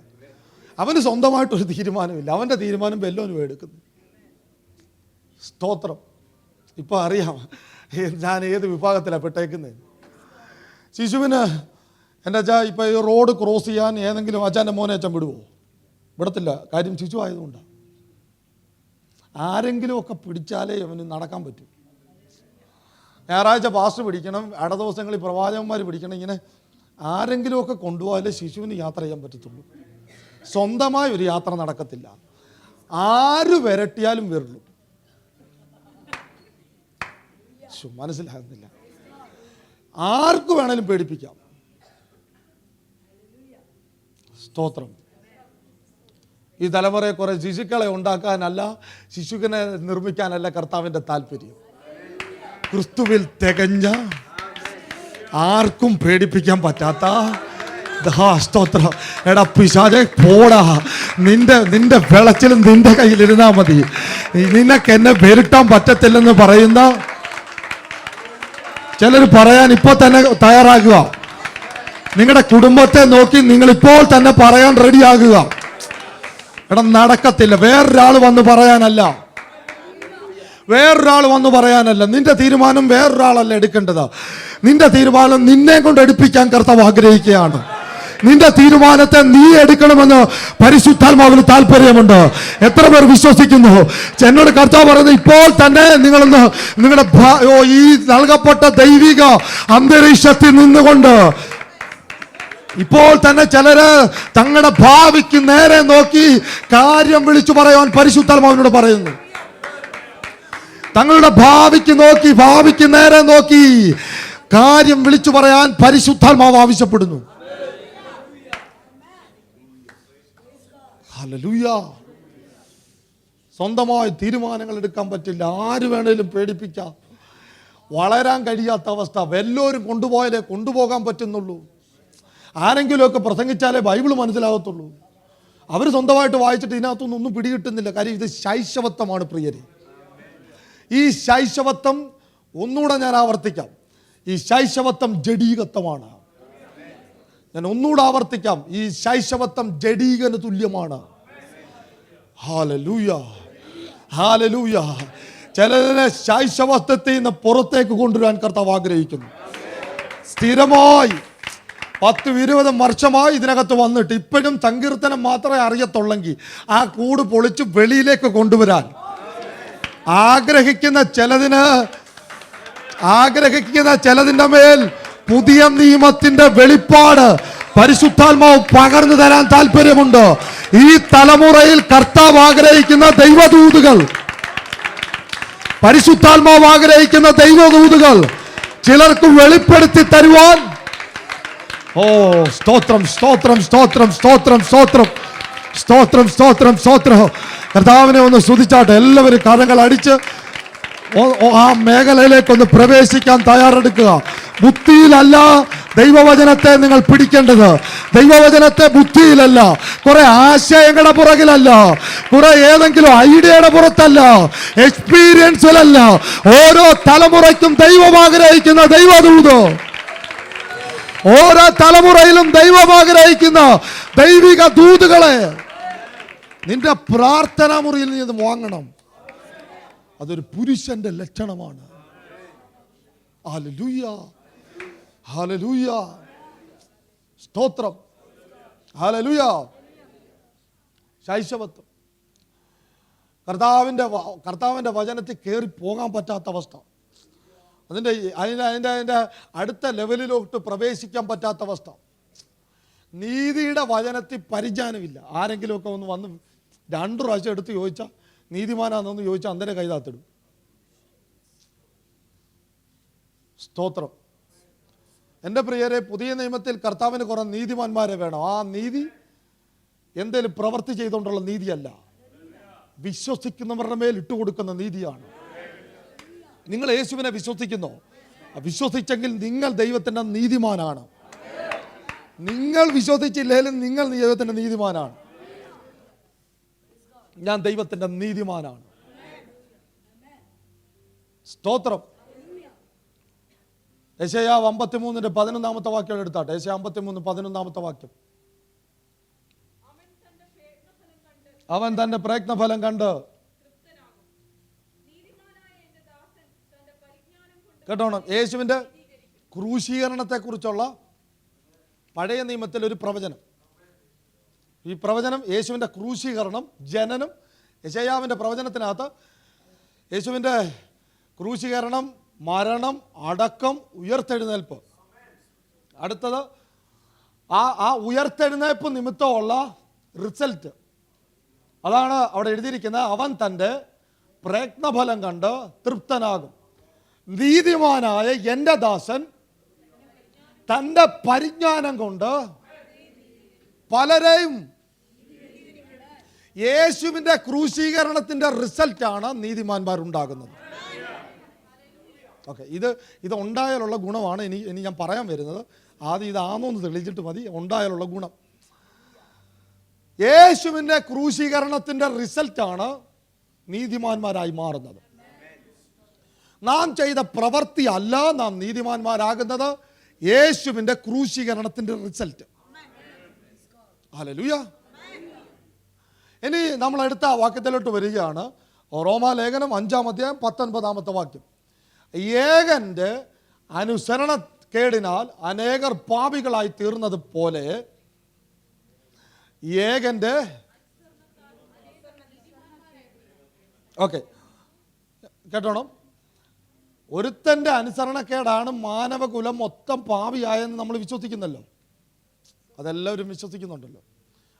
അവന് സ്വന്തമായിട്ടൊരു തീരുമാനമില്ല. അവൻ്റെ തീരുമാനം വല്ലോനും എടുക്കുന്നു. സ്തോത്രം. ഇപ്പോൾ അറിയാം ഞാൻ ഏത് വിഭാഗത്തിലാണ് പെട്ടേക്കുന്നത്. ശിശുവിന് എൻ്റെ അച്ഛാ ഇപ്പോൾ ഈ റോഡ് ക്രോസ് ചെയ്യാൻ ഏതെങ്കിലും അച്ഛൻ്റെ മോനെ അച്ഛൻ വിടുവോ? വിടത്തില്ല. കാര്യം ശിശു ആയതുകൊണ്ടാണ്. ആരെങ്കിലുമൊക്കെ പിടിച്ചാലേ അവന് നടക്കാൻ പറ്റും. ഞായറാഴ്ച പാസ്റ്റർ പിടിക്കണം, ഇട ദിവസങ്ങളിൽ പ്രവാചകന്മാർ പിടിക്കണം. ഇങ്ങനെ ആരെങ്കിലുമൊക്കെ കൊണ്ടുപോയാലേ ശിശുവിന് യാത്ര ചെയ്യാൻ പറ്റത്തുള്ളൂ. സ്വന്തമായ ഒരു യാത്ര നടക്കത്തില്ല. ആര് വിരട്ടിയാലും വരുള്ളൂ. മനസ്സിലാകുന്നില്ല. ആർക്ക് വേണേലും പേടിപ്പിക്കാം. സ്തോത്രം. ഈ തലമുറയെ കുറെ ശിശുക്കളെ ഉണ്ടാക്കാനല്ല, ശിശുവിനെ നിർമ്മിക്കാനല്ല കർത്താവിൻ്റെ താല്പര്യം. ക്രിസ്തുവിൽ തികഞ്ഞ, ആർക്കും പേടിപ്പിക്കാൻ പറ്റാത്ത സ്തോത്രം. എടാ പിശാചേ പോടാ, നിന്റെ വിളച്ചിലും നിന്റെ കയ്യിലിരുന്നാ മതി, നിനക്ക് എന്നെ വെരുട്ടാൻ പറ്റത്തില്ലെന്ന് പറയുന്ന ചിലർ പറയാൻ ഇപ്പോൾ തന്നെ തയ്യാറാകുക. നിങ്ങളുടെ കുടുംബത്തെ നോക്കി നിങ്ങൾ ഇപ്പോൾ തന്നെ പറയാൻ റെഡിയാകുക. എടാ നടക്കത്തില്ല. വേറൊരാൾ വന്ന് പറയാനല്ല. നിന്റെ തീരുമാനം വേറൊരാളല്ല എടുക്കേണ്ടത്. നിന്റെ തീരുമാനം നിന്നെ കൊണ്ട് എടുപ്പിക്കാൻ കർത്താവ് ആഗ്രഹിക്കുകയാണ്. നിന്റെ തീരുമാനത്തെ നീ എടുക്കണമെന്ന് പരിശുദ്ധാത്മാവിന് താല്പര്യമുണ്ട്. എത്ര പേർ വിശ്വസിക്കുന്നു? എന്നോട് കർത്താവ് പറയുന്നത് ഇപ്പോൾ തന്നെ നിങ്ങളൊന്ന് നിങ്ങളുടെ ഈ നൽകപ്പെട്ട ദൈവിക അന്തരീക്ഷത്തിൽ നിന്നുകൊണ്ട് ഇപ്പോൾ തന്നെ ചിലര് തങ്ങളുടെ ഭാവിക്ക് നേരെ നോക്കി കാര്യം വിളിച്ചു പറയാൻ പരിശുദ്ധാത്മാവിനോട് പറയുന്നു. തങ്ങളുടെ ഭാവിക്ക് നേരെ നോക്കി കാര്യം വിളിച്ചു പറയാൻ പരിശുദ്ധാത്മാവ് ആവശ്യപ്പെടുന്നു. ഹല്ലേലൂയ. സ്വന്തമായി തീരുമാനങ്ങൾ എടുക്കാൻ പറ്റില്ല. ആര് വേണേലും പേടിപ്പിക്കാം. വളരാൻ കഴിയാത്ത അവസ്ഥ. വല്ലവരും കൊണ്ടുപോയാലേ കൊണ്ടുപോകാൻ പറ്റുന്നുള്ളൂ. ആരെങ്കിലുമൊക്കെ പ്രസംഗിച്ചാലേ ബൈബിൾ മനസ്സിലാകത്തുള്ളൂ. അവർ സ്വന്തമായിട്ട് വായിച്ചിട്ട് ഇതിനകത്തൊന്നും ഒന്നും പിടികിട്ടുന്നില്ല. കാര്യം ഇത് ശൈശവത്വമാണ് പ്രിയരെ. ഈ ശൈശവത്വം ഒന്നുകൂടെ ഞാൻ ആവർത്തിക്കാം. ഈ ശൈശവത്വം ജഡീകത്വമാണ്. ഞാൻ ഒന്നുകൂടെ ആവർത്തിക്കാം. ഈ ശൈശവത്വം ജഡീകന് തുല്യമാണ്. ഹല്ലേലൂയ, ഹല്ലേലൂയ. ചിലരെ ശൈശവത്വത്തിൽ നിന്ന് പുറത്തേക്ക് കൊണ്ടുവരാൻ കർത്താവ് ആഗ്രഹിക്കുന്നു. സ്ഥിരമായി 10-20 വർഷമായി ഇതിനകത്ത് വന്നിട്ട് ഇപ്പോഴും സങ്കീർത്തനം മാത്രമേ അറിയത്തുള്ളെങ്കിൽ ആ കൂട് പൊളിച്ച് വെളിയിലേക്ക് കൊണ്ടുവരാൻ ആഗ്രഹിക്കുന്ന ചിലതിൻ്റെ മേൽ പുതിയ നിയമത്തിന്റെ വെളിപ്പാട് പരിശുദ്ധാത്മാവ് പകർന്നു തരാൻ താല്പര്യമുണ്ട്. ഈ തലമുറയിൽ കർത്താവ് ആഗ്രഹിക്കുന്ന ദൈവദൂതുകൾ, പരിശുദ്ധാത്മാവ് ആഗ്രഹിക്കുന്ന ദൈവദൂതുകൾ ചിലർക്ക് വെളിപ്പെടുത്തി തരുവാൻ. ഓ സ്തോത്രം, സ്തോത്രം, സ്തോത്രം, സ്തോത്രം, സ്തോത്രം, സ്തോത്രം, സ്തോത്രം, സ്തോത്രം. കർത്താവിനെ ഒന്ന് സ്തുതിച്ചാട്ടെ. എല്ലാവരും കരങ്ങൾ അടിച്ച് ആ മേഖലയിലേക്കൊന്ന് പ്രവേശിക്കാൻ തയ്യാറെടുക്കുക. ബുദ്ധിയിലല്ല ദൈവവചനത്തെ നിങ്ങൾ പിടിക്കേണ്ടത്. ദൈവവചനത്തെ ബുദ്ധിയിലല്ല, കുറെ ആശയങ്ങളുടെ പുറകിലല്ല, കുറെ ഏതെങ്കിലും ഐഡിയയുടെ പുറത്തല്ല, എക്സ്പീരിയൻസിലല്ല. ഓരോ തലമുറയ്ക്കും ദൈവം ആഗ്രഹിക്കുന്ന ദൈവദൂത്, ഓരോ തലമുറയിലും ദൈവം ആഗ്രഹിക്കുന്ന ദൈവിക ദൂതുകളെ നിന്റെ പ്രാർത്ഥനാ മുറിയിൽ നീ ഇത് വാങ്ങണം. അതൊരു പുരുഷന്റെ ലക്ഷണമാണ്. ഹല്ലേലൂയ, ഹല്ലേലൂയ, സ്തോത്രം, ഹല്ലേലൂയ. ശൈശവത്വം, കർത്താവിൻ്റെ വചനത്തിൽ കയറി പോകാൻ പറ്റാത്ത അവസ്ഥ, അതിൻ്റെ അടുത്ത ലെവലിലോട്ട് പ്രവേശിക്കാൻ പറ്റാത്ത അവസ്ഥ. നീതിയുടെ വചനത്തിൽ പരിജ്ഞാനമില്ല. ആരെങ്കിലുമൊക്കെ വന്ന് 2 പ്രാവശ്യം എടുത്ത് ചോദിച്ചാൽ നീതിമാനാണെന്ന് ചോദിച്ചാൽ അന്നേരം കൈതാത്തിടും. സ്തോത്രം. എൻ്റെ പ്രിയരെ, പുതിയ നിയമത്തിൽ കർത്താവിന് കുറേ നീതിമാന്മാരെ വേണം. ആ നീതി എന്തേലും പ്രവൃത്തി ചെയ്തുകൊണ്ടുള്ള നീതിയല്ല, വിശ്വസിക്കുന്നവരുടെ മേൽ ഇട്ടുകൊടുക്കുന്ന നീതിയാണ്. നിങ്ങൾ യേശുവിനെ വിശ്വസിക്കുന്നോ? വിശ്വസിച്ചെങ്കിൽ നിങ്ങൾ ദൈവത്തിൻ്റെ നീതിമാനാണ്. നിങ്ങൾ വിശ്വസിച്ചില്ലെങ്കിലും നിങ്ങൾ ദൈവത്തിൻ്റെ നീതിമാനാണ്. ഞാൻ ദൈവത്തിൻ്റെ നീതിമാനാണ്. സ്തോത്രം. യെശയ്യാവ് 53:11 വാക്യം എടുത്താട്ടെ. യെശയ്യാവ് 53:11 വാക്യം. അവൻ തന്റെ പ്രയത്നഫലം കണ്ട്, കേട്ടോണം, യേശുവിൻ്റെ ക്രൂശീകരണത്തെക്കുറിച്ചുള്ള പഴയ നിയമത്തിൽ ഒരു പ്രവചനം. ഈ പ്രവചനം യേശുവിൻ്റെ ക്രൂശീകരണം, ജനനം. യെശയ്യാവിൻ്റെ പ്രവചനത്തിനകത്ത് യേശുവിൻ്റെ ക്രൂശീകരണം, മരണം, അടക്കം, ഉയർത്തെഴുന്നേൽപ്പ്. അടുത്തത് ആ ഉയർത്തെഴുന്നേൽപ്പ് നിമിത്തമുള്ള റിസൾട്ട്. അതാണ് അവിടെ എഴുതിയിരിക്കുന്നത്. അവൻ തൻ്റെ പ്രയത്നഫലം കണ്ട് തൃപ്തനാകും. നീതിമാനായ എൻ്റെ ദാസൻ തൻ്റെ പരിജ്ഞാനം കൊണ്ട് പലരെയും. യേശുവിൻ്റെ ക്രൂശീകരണത്തിൻ്റെ റിസൾട്ടാണ് നീതിമാന്മാരുണ്ടാകുന്നത്. ഓക്കെ, ഇത് ഉണ്ടായാലുള്ള ഗുണമാണ് ഇനി ഞാൻ പറയാൻ വരുന്നത്. ആദ്യം ഇതാണോ എന്ന് തെളിയിച്ചിട്ട് മതി. ഉണ്ടായാലുള്ള ഗുണം, യേശുവിൻ്റെ ക്രൂശീകരണത്തിൻ്റെ റിസൾട്ടാണ് നീതിമാന്മാരായി മാറുന്നത്. നാം ചെയ്ത പ്രവൃത്തി അല്ല നാം നീതിമാന്മാരാകുന്നത്, യേശുവിൻ്റെ ക്രൂശീകരണത്തിൻ്റെ റിസൾട്ട്. ഹല്ലേലൂയ. ഇനി നമ്മൾ എടുത്ത വാക്യത്തിലോട്ട് വരികയാണ്. റോമാലേഖനം 5:19 വാക്യം. ഏകന്റെ അനുസരണക്കേടിനാൽ അനേകർ പാപികളായി തീർന്നത് പോലെ ഏകന്റെ, ഓക്കെ കേട്ടോണം, ഒരുത്തൻ്റെ അനുസരണക്കേടാണ് മാനവകുലം മൊത്തം പാപിയായെന്ന് നമ്മൾ വിശ്വസിക്കുന്നല്ലോ. അതെല്ലാവരും വിശ്വസിക്കുന്നുണ്ടല്ലോ.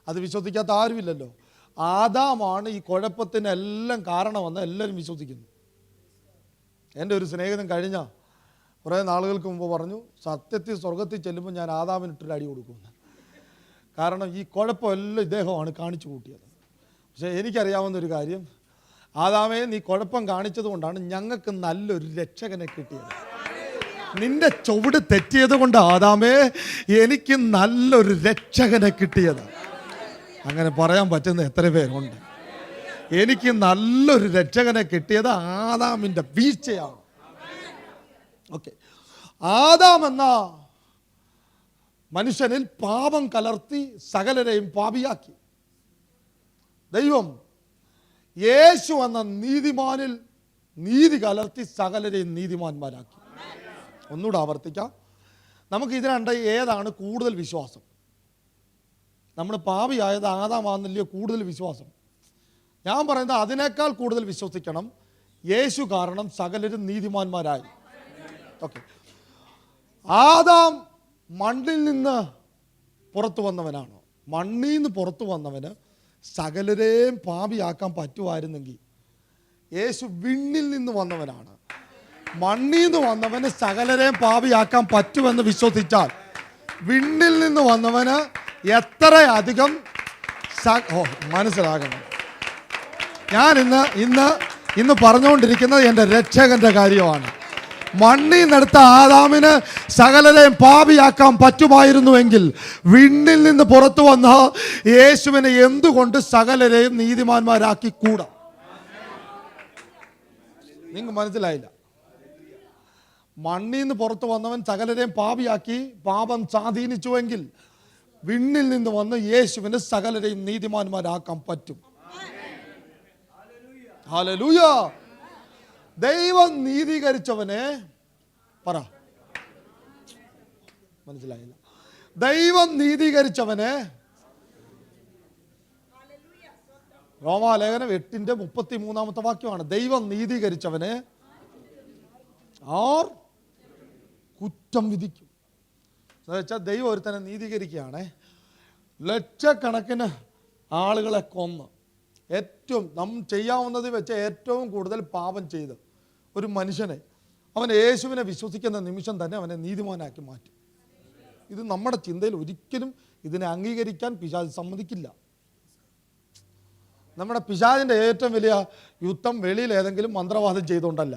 അത് വിശ്വസിക്കാത്ത ആരുമില്ലല്ലോ. ആദാമാണ് ഈ കുഴപ്പത്തിനെല്ലാം കാരണമെന്ന് എല്ലാവരും വിശ്വസിക്കുന്നു. എൻ്റെ ഒരു സ്നേഹിതൻ കഴിഞ്ഞ കുറേ നാളുകൾക്ക് മുമ്പ് പറഞ്ഞു, സത്യത്തിൽ സ്വർഗത്തിൽ ചെല്ലുമ്പോൾ ഞാൻ ആദാമിനിട്ടൊരു അടി കൊടുക്കുമെന്ന്. കാരണം ഈ കുഴപ്പമെല്ലാം ഇദ്ദേഹമാണ് കാണിച്ചു കൂട്ടിയത്. പക്ഷേ എനിക്കറിയാവുന്നൊരു കാര്യം, ആദാമേ, നീ കുഴപ്പം കാണിച്ചത് കൊണ്ടാണ് ഞങ്ങൾക്ക് നല്ലൊരു രക്ഷകനെ കിട്ടിയത്. നിന്റെ ചുവട് തെറ്റിയത് കൊണ്ട് ആദാമേ എനിക്ക് നല്ലൊരു രക്ഷകനെ കിട്ടിയത്. അങ്ങനെ പറയാൻ പറ്റുന്ന എത്ര പേരുണ്ട്? എനിക്ക് നല്ലൊരു രക്ഷകനെ കിട്ടിയത് ആദാമിൻ്റെ വീഴ്ചയാണ്. ഓക്കെ, ആദാം എന്ന മനുഷ്യനിൽ പാപം കലർത്തി സകലരെയും പാപിയാക്കി. ദൈവം യേശു എന്ന നീതിമാനിൽ നീതി കലർത്തി സകലരെയും നീതിമാന്മാരാക്കി. ഒന്നുകൂടെ ആവർത്തിക്കാം. നമുക്ക് ഇതിനുണ്ട് ഏതാണ് കൂടുതൽ വിശ്വാസം? നമ്മൾ പാപിയായത് ആദാമാണെന്നില്ലയോ കൂടുതൽ വിശ്വാസം? ഞാൻ പറയുന്നത് അതിനേക്കാൾ കൂടുതൽ വിശ്വസിക്കണം. യേശു കാരണം സകലരും നീതിമാന്മാരായി. ഓക്കെ, ആദാം മണ്ണിൽ നിന്ന് പുറത്തു വന്നവനാണ്. മണ്ണിൽ നിന്ന് പുറത്തു വന്നവന് സകലരെയും പാപിയാക്കാൻ പറ്റുമായിരുന്നെങ്കിൽ, യേശു വിണ്ണിൽ നിന്ന് വന്നവനാണ്. മണ്ണിൽ നിന്ന് വന്നവന് സകലരെയും പാപിയാക്കാൻ പറ്റുമെന്ന് വിശ്വസിച്ചാൽ, വിണ്ണിൽ നിന്ന് വന്നവന് എത്രയധികം മനസ്സിലാകണം. ഞാൻ ഇന്ന് പറഞ്ഞുകൊണ്ടിരിക്കുന്നത് എൻ്റെ രക്ഷകൻ്റെ കാര്യമാണ്. മണ്ണിൽ നിന്നെടുത്ത ആദാമിന് സകലരെയും പാപിയാക്കാൻ പറ്റുമായിരുന്നുവെങ്കിൽ വിണ്ണിൽ നിന്ന് പുറത്തു വന്ന യേശുവിനെ എന്തുകൊണ്ട് സകലരെയും നീതിമാന്മാരാക്കി കൂടാ? നിങ്ങൾക്ക് മനസ്സിലായില്ല. മണ്ണിൽ നിന്ന് പുറത്തു വന്നവൻ സകലരെയും പാപിയാക്കി പാപം സ്വാധീനിച്ചുവെങ്കിൽ വിണ്ണിൽ നിന്ന് വന്ന് യേശുവിന് സകലരെയും നീതിമാന്മാരാക്കാൻ പറ്റും. ഹല്ലേലൂയ. ദൈവം നീതീകരിച്ചവനെ പറ, മനസ്സിലായില്ല. ദൈവം നീതീകരിച്ചവനെ, റോമാലേഖനം 8:33 വാക്യമാണ്. ദൈവം നീതീകരിച്ചവനെ ആർ കുറ്റം വിധിക്കും. എന്നുവെച്ചാൽ ദൈവം ഒരുത്തനെ നീതീകരിക്കുകയാണ്. ലക്ഷക്കണക്കിന് ആളുകളെ കൊന്ന് ഏറ്റവും ചെയ്യാവുന്നത് വെച്ച് ഏറ്റവും കൂടുതൽ പാപം ചെയ്ത് ഒരു മനുഷ്യനെ അവൻ യേശുവിനെ വിശ്വസിക്കുന്ന നിമിഷം തന്നെ അവനെ നീതിമാനാക്കി മാറ്റും. ഇത് നമ്മുടെ ചിന്തയിൽ ഒരിക്കലും ഇതിനെ അംഗീകരിക്കാൻ പിശാച് സമ്മതിക്കില്ല. നമ്മുടെ പിശാചിൻ്റെ ഏറ്റവും വലിയ യുദ്ധം വെളിയിൽ ഏതെങ്കിലും മന്ത്രവാദം ചെയ്തുകൊണ്ടല്ല,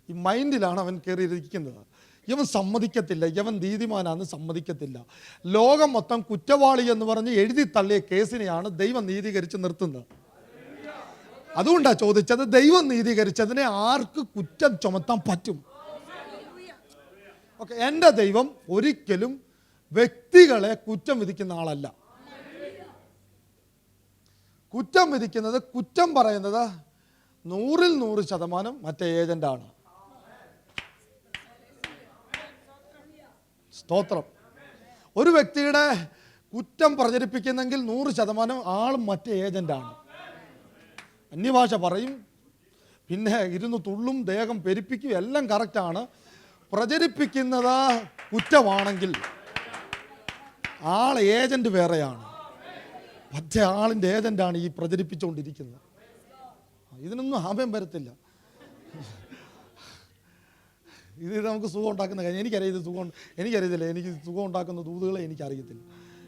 ഈ മൈൻഡിലാണ് അവൻ കയറിയിരിക്കുന്നത്. ഇവൻ സമ്മതിക്കത്തില്ല, ഇവൻ നീതിമാനാന്ന് സമ്മതിക്കത്തില്ല. ലോകം മൊത്തം കുറ്റവാളി എന്ന് പറഞ്ഞ് എഴുതി തള്ളിയ കേസിനെയാണ് ദൈവം നീതീകരിച്ച് നിർത്തുന്നത്. അതുകൊണ്ടാണ് ചോദിച്ചത്, ദൈവം നീതീകരിച്ചതിനെ ആർക്ക് കുറ്റം ചുമത്താൻ പറ്റും? ഓക്കെ, എൻ്റെ ദൈവം ഒരിക്കലും വ്യക്തികളെ കുറ്റം വിധിക്കുന്ന ആളല്ല. കുറ്റം വിധിക്കുന്നത്, കുറ്റം പറയുന്നത് 100% മറ്റേ ഏജന്റാണ്. സ്തോത്രം. ഒരു വ്യക്തിയുടെ കുറ്റം പ്രചരിപ്പിക്കുന്നെങ്കിൽ 100% ആളും മറ്റേ ഏജന്റാണ്. അന്യഭാഷ പറയും, പിന്നെ ഇരുന്ന് തുള്ളും, ദേഹം പെരുപ്പിക്കും, എല്ലാം കറക്റ്റാണ്. പ്രചരിപ്പിക്കുന്നത് കുറ്റമാണെങ്കിൽ ആൾ ഏജന്റ് വേറെയാണ്, മറ്റേ ആളിൻ്റെ ഏജന്റാണ് ഈ പ്രചരിപ്പിച്ചുകൊണ്ടിരിക്കുന്നത്. ഇതിനൊന്നും ആഭ്യം വരത്തില്ല. ഇത് നമുക്ക് സുഖം ഉണ്ടാക്കുന്ന കാര്യം എനിക്കറിയത്തില്ല. എനിക്ക് സുഖം ഉണ്ടാക്കുന്ന ദൂതുകളെ എനിക്കറിയത്തില്ല.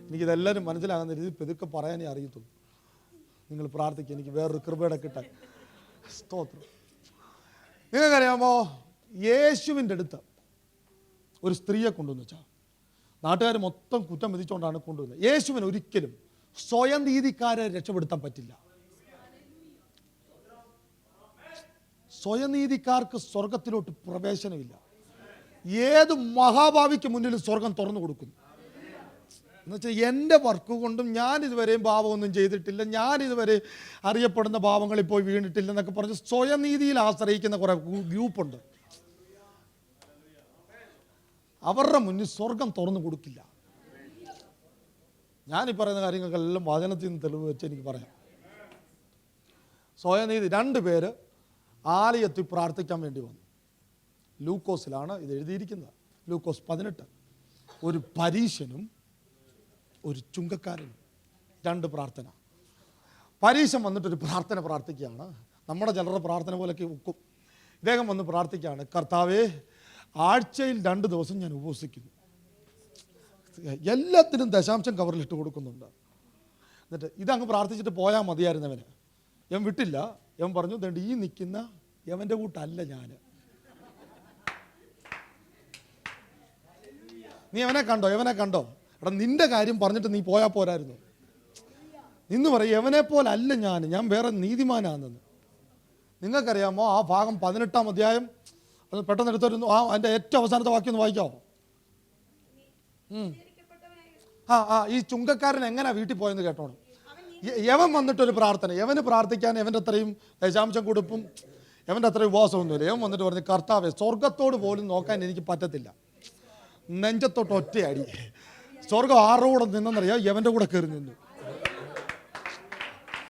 എനിക്കിതെല്ലാവരും മനസ്സിലാകുന്ന രീതിയിൽ പെതുക്കെ പറയാനേ അറിയത്തുള്ളൂ. നിങ്ങൾ പ്രാർത്ഥിക്കുക എനിക്ക് വേറൊരു കൃപയുടെ കിട്ടാൻ. സ്തോത്രം. നിങ്ങൾക്കറിയാമോ, യേശുവിൻ്റെ അടുത്ത് ഒരു സ്ത്രീയെ കൊണ്ടുവന്ന് വെച്ചാൽ നാട്ടുകാർ മൊത്തം കുറ്റം വിധിച്ചുകൊണ്ടാണ് കൊണ്ടുവരുന്നത്. യേശുവിന് ഒരിക്കലും സ്വയം നീതിക്കാരെ രക്ഷപ്പെടുത്താൻ പറ്റില്ല. സ്വയനീതിക്കാർക്ക് സ്വർഗത്തിലോട്ട് പ്രവേശനമില്ല. ഏത് മഹാഭാവിക്ക് മുന്നിലും സ്വർഗം തുറന്നു കൊടുക്കുന്നു. എന്നുവെച്ചാൽ എൻ്റെ വർക്ക് കൊണ്ടും ഞാൻ ഇതുവരെയും പാപമൊന്നും ചെയ്തിട്ടില്ല, ഞാൻ ഇതുവരെ അറിയപ്പെടുന്ന പാപങ്ങളിൽ പോയി വീണിട്ടില്ല എന്നൊക്കെ പറഞ്ഞ് സ്വയനീതിയിൽ ആശ്രയിക്കുന്ന കുറേ ഗ്രൂപ്പുണ്ട്. അവരുടെ മുന്നിൽ സ്വർഗം തുറന്നു കൊടുക്കില്ല. ഞാനീ പറയുന്ന കാര്യങ്ങൾക്കെല്ലാം വചനത്തിൽ നിന്ന് തെളിവ് വെച്ച് എനിക്ക് പറയാം. സ്വയനീതി, 2 പേര് ആലയത്തിൽ പ്രാർത്ഥിക്കാൻ വേണ്ടി വന്നു. ലൂക്കോസിലാണ് ഇത് എഴുതിയിരിക്കുന്നത്. ലൂക്കോസ് 18. ഒരു പരീശനും ഒരു ചുങ്കക്കാരനും, 2 പ്രാർത്ഥന. പരീശൻ വന്നിട്ടൊരു പ്രാർത്ഥന പ്രാർത്ഥിക്കുകയാണ്. നമ്മുടെ ചിലരുടെ പ്രാർത്ഥന പോലെയൊക്കെ ഒക്കും. ഇദ്ദേഹം വന്ന് പ്രാർത്ഥിക്കുകയാണ്, കർത്താവേ, ആഴ്ചയിൽ 2 ദിവസം ഞാൻ ഉപവസിക്കുന്നു, എല്ലാത്തിനും ദശാംശം കവറിലിട്ട് കൊടുക്കുന്നുണ്ട്. എന്നിട്ട് ഇതങ്ങ് പ്രാർത്ഥിച്ചിട്ട് പോയാൽ മതിയായിരുന്നവന്. ഞാൻ വിട്ടില്ല. ഞാൻ പറഞ്ഞു, ദണ്ട് ഈ നിൽക്കുന്ന യവൻ്റെ കൂട്ടല്ല ഞാൻ. നീ അവനെ കണ്ടോ? എടാ, നിന്റെ കാര്യം പറഞ്ഞിട്ട് നീ പോയാൽ പോരായിരുന്നു. നിന്ന് പറയും, യവനെ പോലല്ല ഞാൻ വേറെ നീതിമാനാണെന്ന്. നിങ്ങൾക്കറിയാമോ, ആ ഭാഗം 18-ാം അധ്യായം അത് പെട്ടെന്ന് എടുത്തിരുന്നു. അതിൻ്റെ ഏറ്റവും അവസാനത്തെ വാക്യം ഒന്ന് വായിക്കാമോ? ഈ ചുങ്കക്കാരൻ എങ്ങനെയാ വീട്ടിൽ പോയെന്ന് കേട്ടോണം. യവൻ വന്നിട്ടൊരു പ്രാർത്ഥന, യവന് പ്രാർത്ഥിക്കാൻ യവൻ്റെ അത്രയും ദശാംശം കൊടുപ്പും യവൻ്റെ അത്രയും ഉപവാസമൊന്നുമില്ല. യവൻ വന്നിട്ട് പറഞ്ഞു, കർത്താവേ, സ്വർഗത്തോട് പോലും നോക്കാൻ എനിക്ക് പറ്റത്തില്ല, നെഞ്ചത്തോട്ട് ഒറ്റയടി. സ്വർഗം ആരുടെ കൂടെ നിന്നെന്നറിയാം, യവൻ്റെ കൂടെ കയറി നിന്നു.